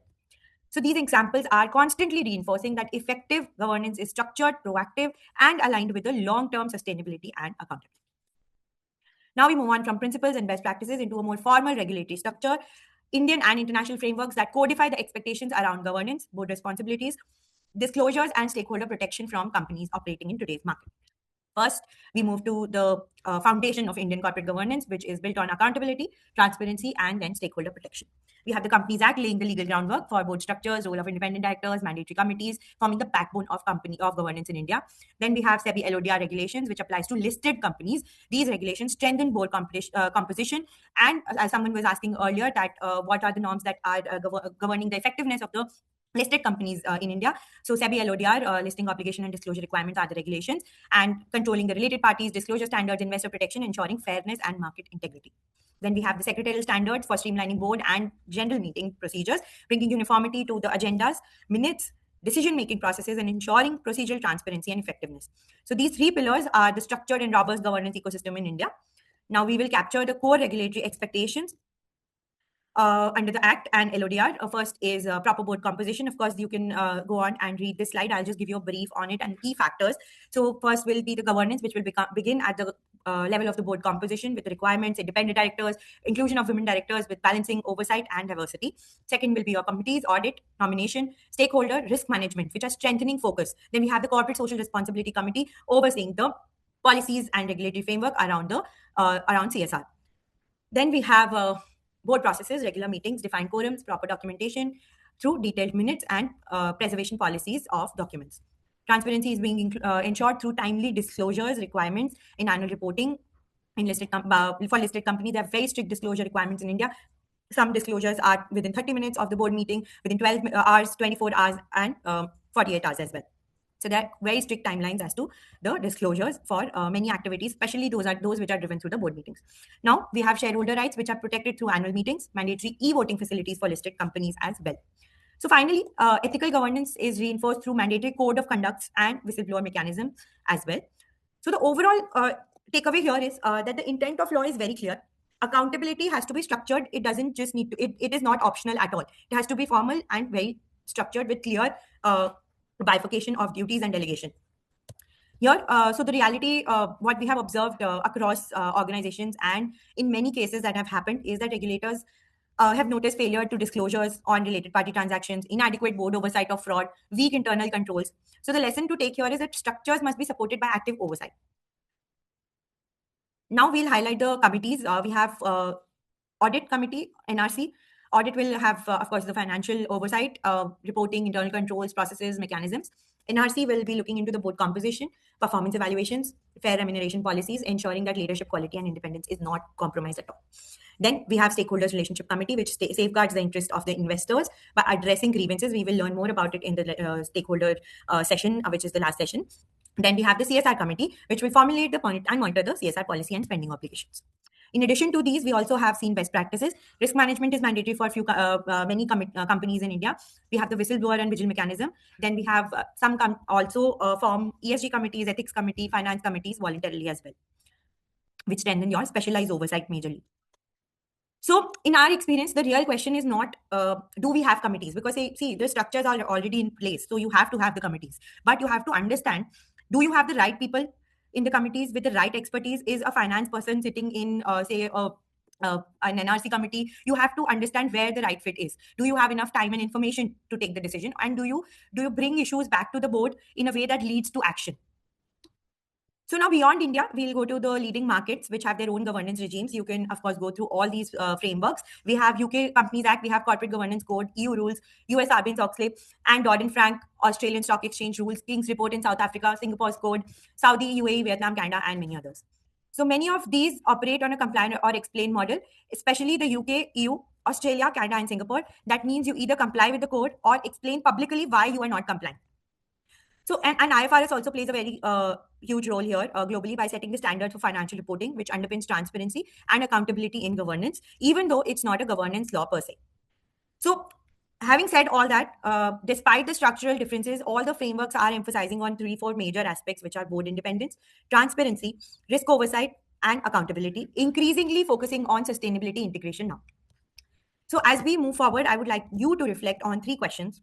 So these examples are constantly reinforcing that effective governance is structured, proactive, and aligned with the long-term sustainability and accountability. Now we move on from principles and best practices into a more formal regulatory structure. Indian and international frameworks that codify the expectations around governance, board responsibilities, disclosures, and stakeholder protection from companies operating in today's market. First, we move to the foundation of Indian corporate governance, which is built on accountability, transparency, and then stakeholder protection. We have the Companies Act laying the legal groundwork for board structures, role of independent directors, mandatory committees, forming the backbone of governance in India. Then we have SEBI LODR regulations, which applies to listed companies. These regulations strengthen board composition. And as someone was asking earlier, that what are the norms that are governing the effectiveness of the listed companies in India. So SEBI LODR, listing obligation and disclosure requirements are the regulations, and controlling the related parties, disclosure standards, investor protection, ensuring fairness and market integrity. Then we have the secretarial standards for streamlining board and general meeting procedures, bringing uniformity to the agendas, minutes, decision-making processes, and ensuring procedural transparency and effectiveness. So these three pillars are the structured and robust governance ecosystem in India. Now we will capture the core regulatory expectations under the Act and LODR. First is proper board composition. Of course, you can go on and read this slide. I'll just give you a brief on it and key factors. So first will be the governance, which will begin at the level of the board composition with the requirements, independent directors, inclusion of women directors with balancing oversight and diversity. Second will be your committees, audit, nomination, stakeholder, risk management, which are strengthening focus. Then we have the Corporate Social Responsibility Committee overseeing the policies and regulatory framework around CSR. Then we have board processes, regular meetings, defined quorums, proper documentation through detailed minutes, and preservation policies of documents. Transparency is being ensured through timely disclosures requirements in annual reporting. For listed companies, there are very strict disclosure requirements in India. Some disclosures are within 30 minutes of the board meeting, within 12 hours, 24 hours, and 48 hours as well. So there are very strict timelines as to the disclosures for many activities, especially those which are driven through the board meetings. Now we have shareholder rights, which are protected through annual meetings, mandatory e-voting facilities for listed companies as well. So finally, ethical governance is reinforced through mandatory code of conducts and whistleblower mechanism as well. So the overall takeaway here is that the intent of law is very clear. Accountability has to be structured. It doesn't just need to, it is not optional at all. It has to be formal and very structured with clear bifurcation of duties and delegation. Here, so the reality, what we have observed across organizations and in many cases that have happened is that regulators have noticed failure to disclosures on related party transactions, inadequate board oversight of fraud, weak internal controls. So the lesson to take here is that structures must be supported by active oversight. Now we'll highlight the committees. We have Audit Committee, NRC. Audit will have, of course, the financial oversight, reporting, internal controls, processes, mechanisms. NRC will be looking into the board composition, performance evaluations, fair remuneration policies, ensuring that leadership quality and independence is not compromised at all. Then we have Stakeholders Relationship Committee, which safeguards the interest of the investors by addressing grievances. We will learn more about it in the stakeholder session, which is the last session. Then we have the CSR Committee, which will formulate and monitor the CSR policy and spending obligations. In addition to these, we also have seen best practices. Risk management is mandatory for many companies in India. We have the whistleblower and vigil mechanism. Then we have some also form ESG committees, ethics committee, finance committees voluntarily as well, which strengthen your specialized oversight majorly. So in our experience, the real question is not, do we have committees? Because see, the structures are already in place. So you have to have the committees. But you have to understand, do you have the right people in the committees with the right expertise is a finance person sitting in, say, an NRC committee. You have to understand where the right fit is. Do you have enough time and information to take the decision? And do you bring issues back to the board in a way that leads to action? So now beyond India, we'll go to the leading markets which have their own governance regimes. You can, of course, go through all these frameworks. We have UK Companies Act, we have Corporate Governance Code, EU rules, US Sarbanes-Oxley, and Dodd-Frank, Australian Stock Exchange rules, King's Report in South Africa, Singapore's code, Saudi, UAE, Vietnam, Canada, and many others. So many of these operate on a comply or explain model, especially the UK, EU, Australia, Canada, and Singapore. That means you either comply with the code or explain publicly why you are not complying. So, and IFRS also plays a very huge role here globally by setting the standard for financial reporting, which underpins transparency and accountability in governance, even though it's not a governance law per se. So, having said all that, despite the structural differences, all the frameworks are emphasizing on 3-4 major aspects, which are board independence, transparency, risk oversight, and accountability, increasingly focusing on sustainability integration now. So, as we move forward, I would like you to reflect on 3 questions.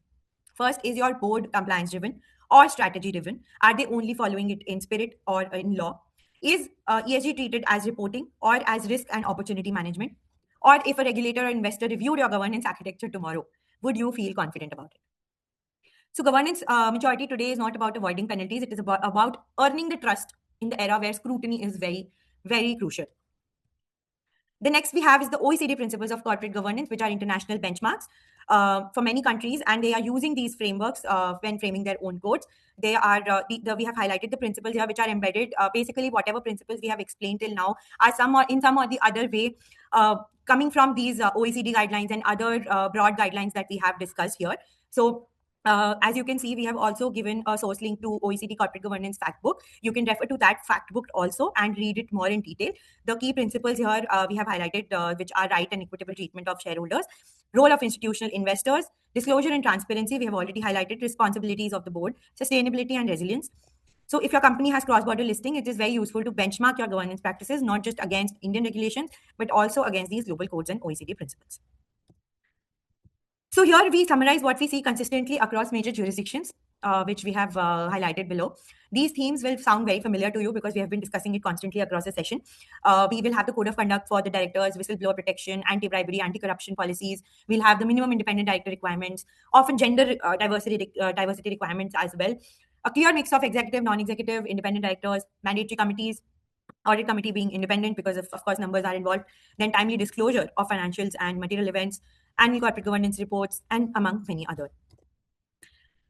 First, is your board compliance driven or strategy driven? Are they only following it in spirit or in law? Is ESG treated as reporting or as risk and opportunity management? Or if a regulator or investor reviewed your governance architecture tomorrow, would you feel confident about it? So governance maturity today is not about avoiding penalties. It is about earning the trust in the era where scrutiny is very, very crucial. The next we have is the OECD principles of corporate governance, which are international benchmarks for many countries, and they are using these frameworks when framing their own codes. They are we have highlighted the principles here, which are embedded. Basically, whatever principles we have explained till now are in some or the other way coming from these OECD guidelines and other broad guidelines that we have discussed here. So, as you can see, we have also given a source link to OECD Corporate Governance Fact Book. You can refer to that fact book also and read it more in detail. The key principles here we have highlighted, which are right and equitable treatment of shareholders, role of institutional investors, disclosure and transparency. We have already highlighted responsibilities of the board, sustainability and resilience. So if your company has cross-border listing, it is very useful to benchmark your governance practices, not just against Indian regulations, but also against these global codes and OECD principles. So here we summarize what we see consistently across major jurisdictions, which we have highlighted below. These themes will sound very familiar to you because we have been discussing it constantly across the session. We will have the code of conduct for the directors, whistleblower protection, anti-bribery, anti-corruption policies. We'll have the minimum independent director requirements, often gender diversity requirements as well. A clear mix of executive, non-executive, independent directors, mandatory committees, audit committee being independent because of course numbers are involved, then timely disclosure of financials and material events, annual corporate governance reports, and among many others.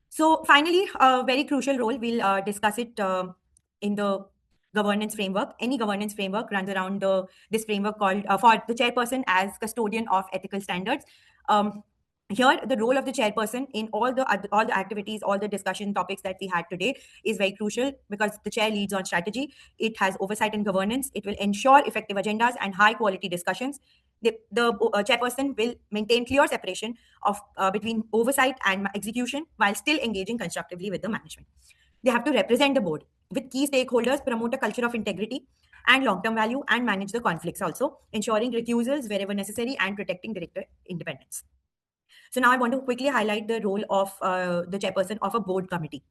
So finally, a very crucial role, we'll discuss it in the governance framework. Any governance framework runs around this framework called for the chairperson as custodian of ethical standards. Here, the role of the chairperson in all the activities, all the discussion topics that we had today is very crucial because the chair leads on strategy. It has oversight and governance. It will ensure effective agendas and high quality discussions. The chairperson will maintain clear separation of between oversight and execution while still engaging constructively with the management. They have to represent the board with key stakeholders, promote a culture of integrity and long-term value, and manage the conflicts also, ensuring recusals wherever necessary and protecting director independence. So now I want to quickly highlight the role of the chairperson of a board committee.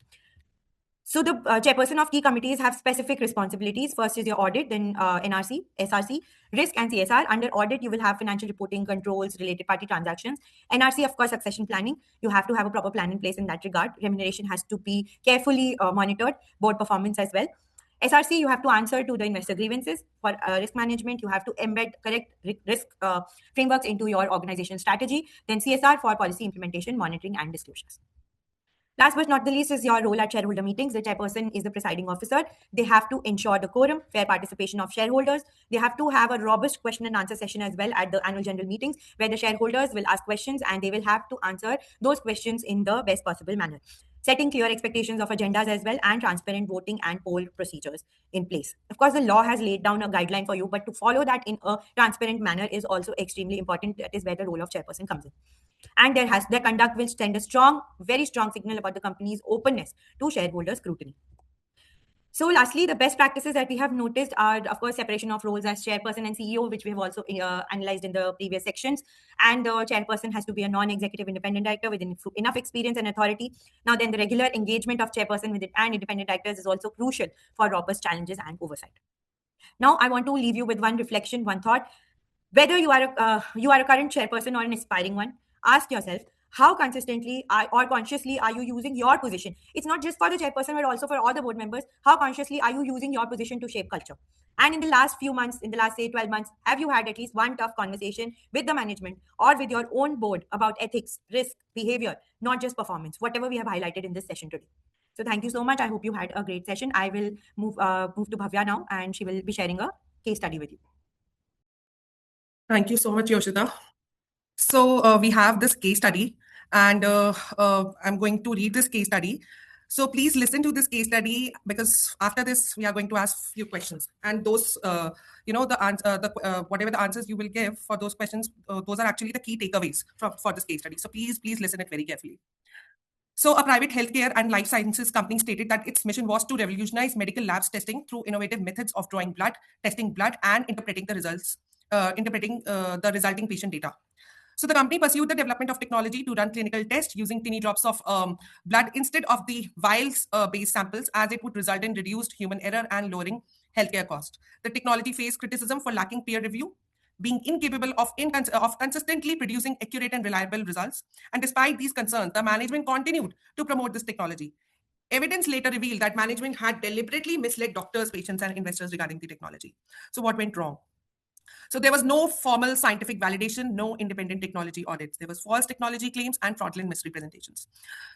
So the chairperson of key committees have specific responsibilities. First is your audit, then NRC, SRC, risk and CSR. Under audit, you will have financial reporting, controls, related party transactions. NRC, of course, succession planning. You have to have a proper plan in place in that regard. Remuneration has to be carefully monitored, board performance as well. SRC, you have to answer to the investor grievances. For risk management, you have to embed correct risk frameworks into your organization strategy. Then CSR for policy implementation, monitoring, and disclosures. Last but not the least is your role at shareholder meetings. The chairperson is the presiding officer. They have to ensure the quorum, fair participation of shareholders. They have to have a robust question and answer session as well at the annual general meetings where the shareholders will ask questions and they will have to answer those questions in the best possible manner. Setting clear expectations of agendas as well and transparent voting and poll procedures in place. Of course, the law has laid down a guideline for you, but to follow that in a transparent manner is also extremely important. That is where the role of chairperson comes in. And their conduct will send a strong, very strong signal about the company's openness to shareholder scrutiny. So lastly, the best practices that we have noticed are, of course, separation of roles as chairperson and CEO, which we have also analyzed in the previous sections. And the chairperson has to be a non-executive independent director with enough experience and authority. Now, then the regular engagement of chairperson with it and independent directors is also crucial for robust challenges and oversight. Now, I want to leave you with one reflection, one thought. Whether you are a current chairperson or an aspiring one, ask yourself how consistently or consciously are you using your position. It's not just for the chairperson, but also for all the board members. How consciously are you using your position to shape culture? And in the last few months, in the last say 12 months, have you had at least one tough conversation with the management or with your own board about ethics, risk, behavior, not just performance, whatever we have highlighted in this session today? So thank you so much. I hope you had a great session. I will move to Bhavya now, and she will be sharing a case study with you. Thank you so much, Yoshida. So we have this case study, and I'm going to read this case study. So please listen to this case study, because after this we are going to ask few questions, and those whatever the answers you will give for those questions, those are actually the key takeaways for this case study. So please listen it very carefully. So, a private healthcare and life sciences company stated that its mission was to revolutionize medical labs testing through innovative methods of drawing blood, testing blood, and interpreting the results, the resulting patient data. So, the company pursued the development of technology to run clinical tests using tiny drops of blood instead of the vials-based samples, as it would result in reduced human error and lowering healthcare cost. The technology faced criticism for lacking peer review, being incapable of consistently producing accurate and reliable results. And despite these concerns, the management continued to promote this technology. Evidence later revealed that management had deliberately misled doctors, patients, and investors regarding the technology. So, what went wrong? So there was no formal scientific validation, no independent technology audits. There was false technology claims and fraudulent misrepresentations.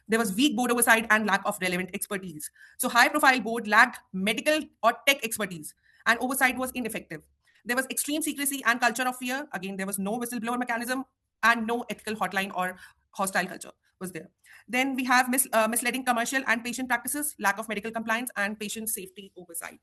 There was weak board oversight and lack of relevant expertise. So high-profile board lacked medical or tech expertise, and oversight was ineffective. There was extreme secrecy and culture of fear. Again, there was no whistleblower mechanism and no ethical hotline or hostile culture was there. Then we have misleading commercial and patient practices, lack of medical compliance, and patient safety oversight.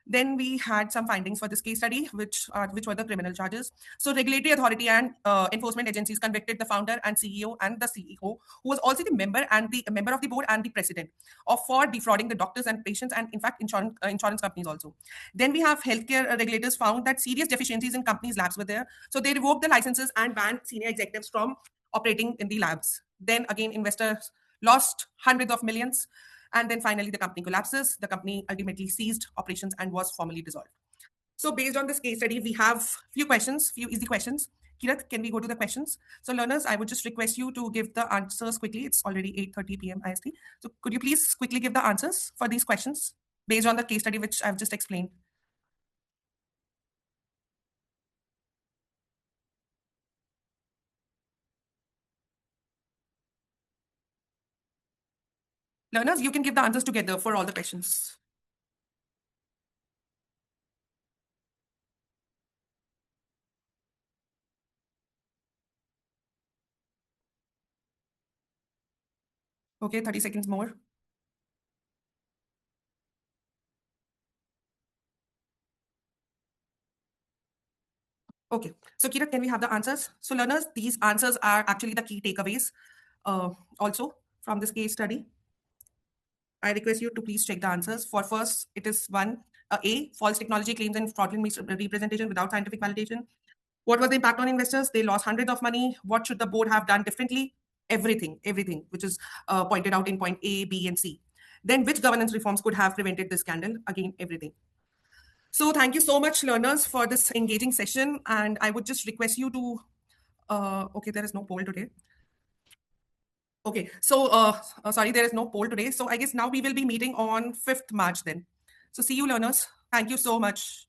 Then we had some findings for this case study, which were the criminal charges. So regulatory authority and enforcement agencies convicted the founder and CEO and the CEO, who was also the member of the board and the president, of for defrauding the doctors and patients, and in fact insurance companies also. Then we have healthcare regulators found that serious deficiencies in companies' labs were there, so they revoked the licenses and banned senior executives from operating in the labs. Then again, investors lost hundreds of millions. And then finally, the company collapses. The company ultimately ceased operations and was formally dissolved. So based on this case study, we have few easy questions. Kirat, can we go to the questions? So learners, I would just request you to give the answers quickly. It's already 8:30 p.m. IST. So could you please quickly give the answers for these questions based on the case study which I've just explained? Learners, you can give the answers together for all the questions. Okay, 30 seconds more. Okay, so Kirat, can we have the answers? So learners, these answers are actually the key takeaways also from this case study. I request you to please check the answers. For first, it is one, A, false technology claims and fraudulent representation without scientific validation. What was the impact on investors? They lost hundreds of money. What should the board have done differently? Everything, which is pointed out in point A, B, and C. Then which governance reforms could have prevented this scandal? Again, everything. So thank you so much, learners, for this engaging session. And I would just request you to, okay, there is no poll today. Okay, so sorry, there is no poll today. So I guess now we will be meeting on 5th March then. So see you, learners. Thank you so much.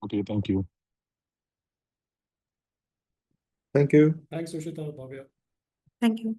Okay, thank you. Thank you. Thanks, Ushita, Bhavya. Thank you.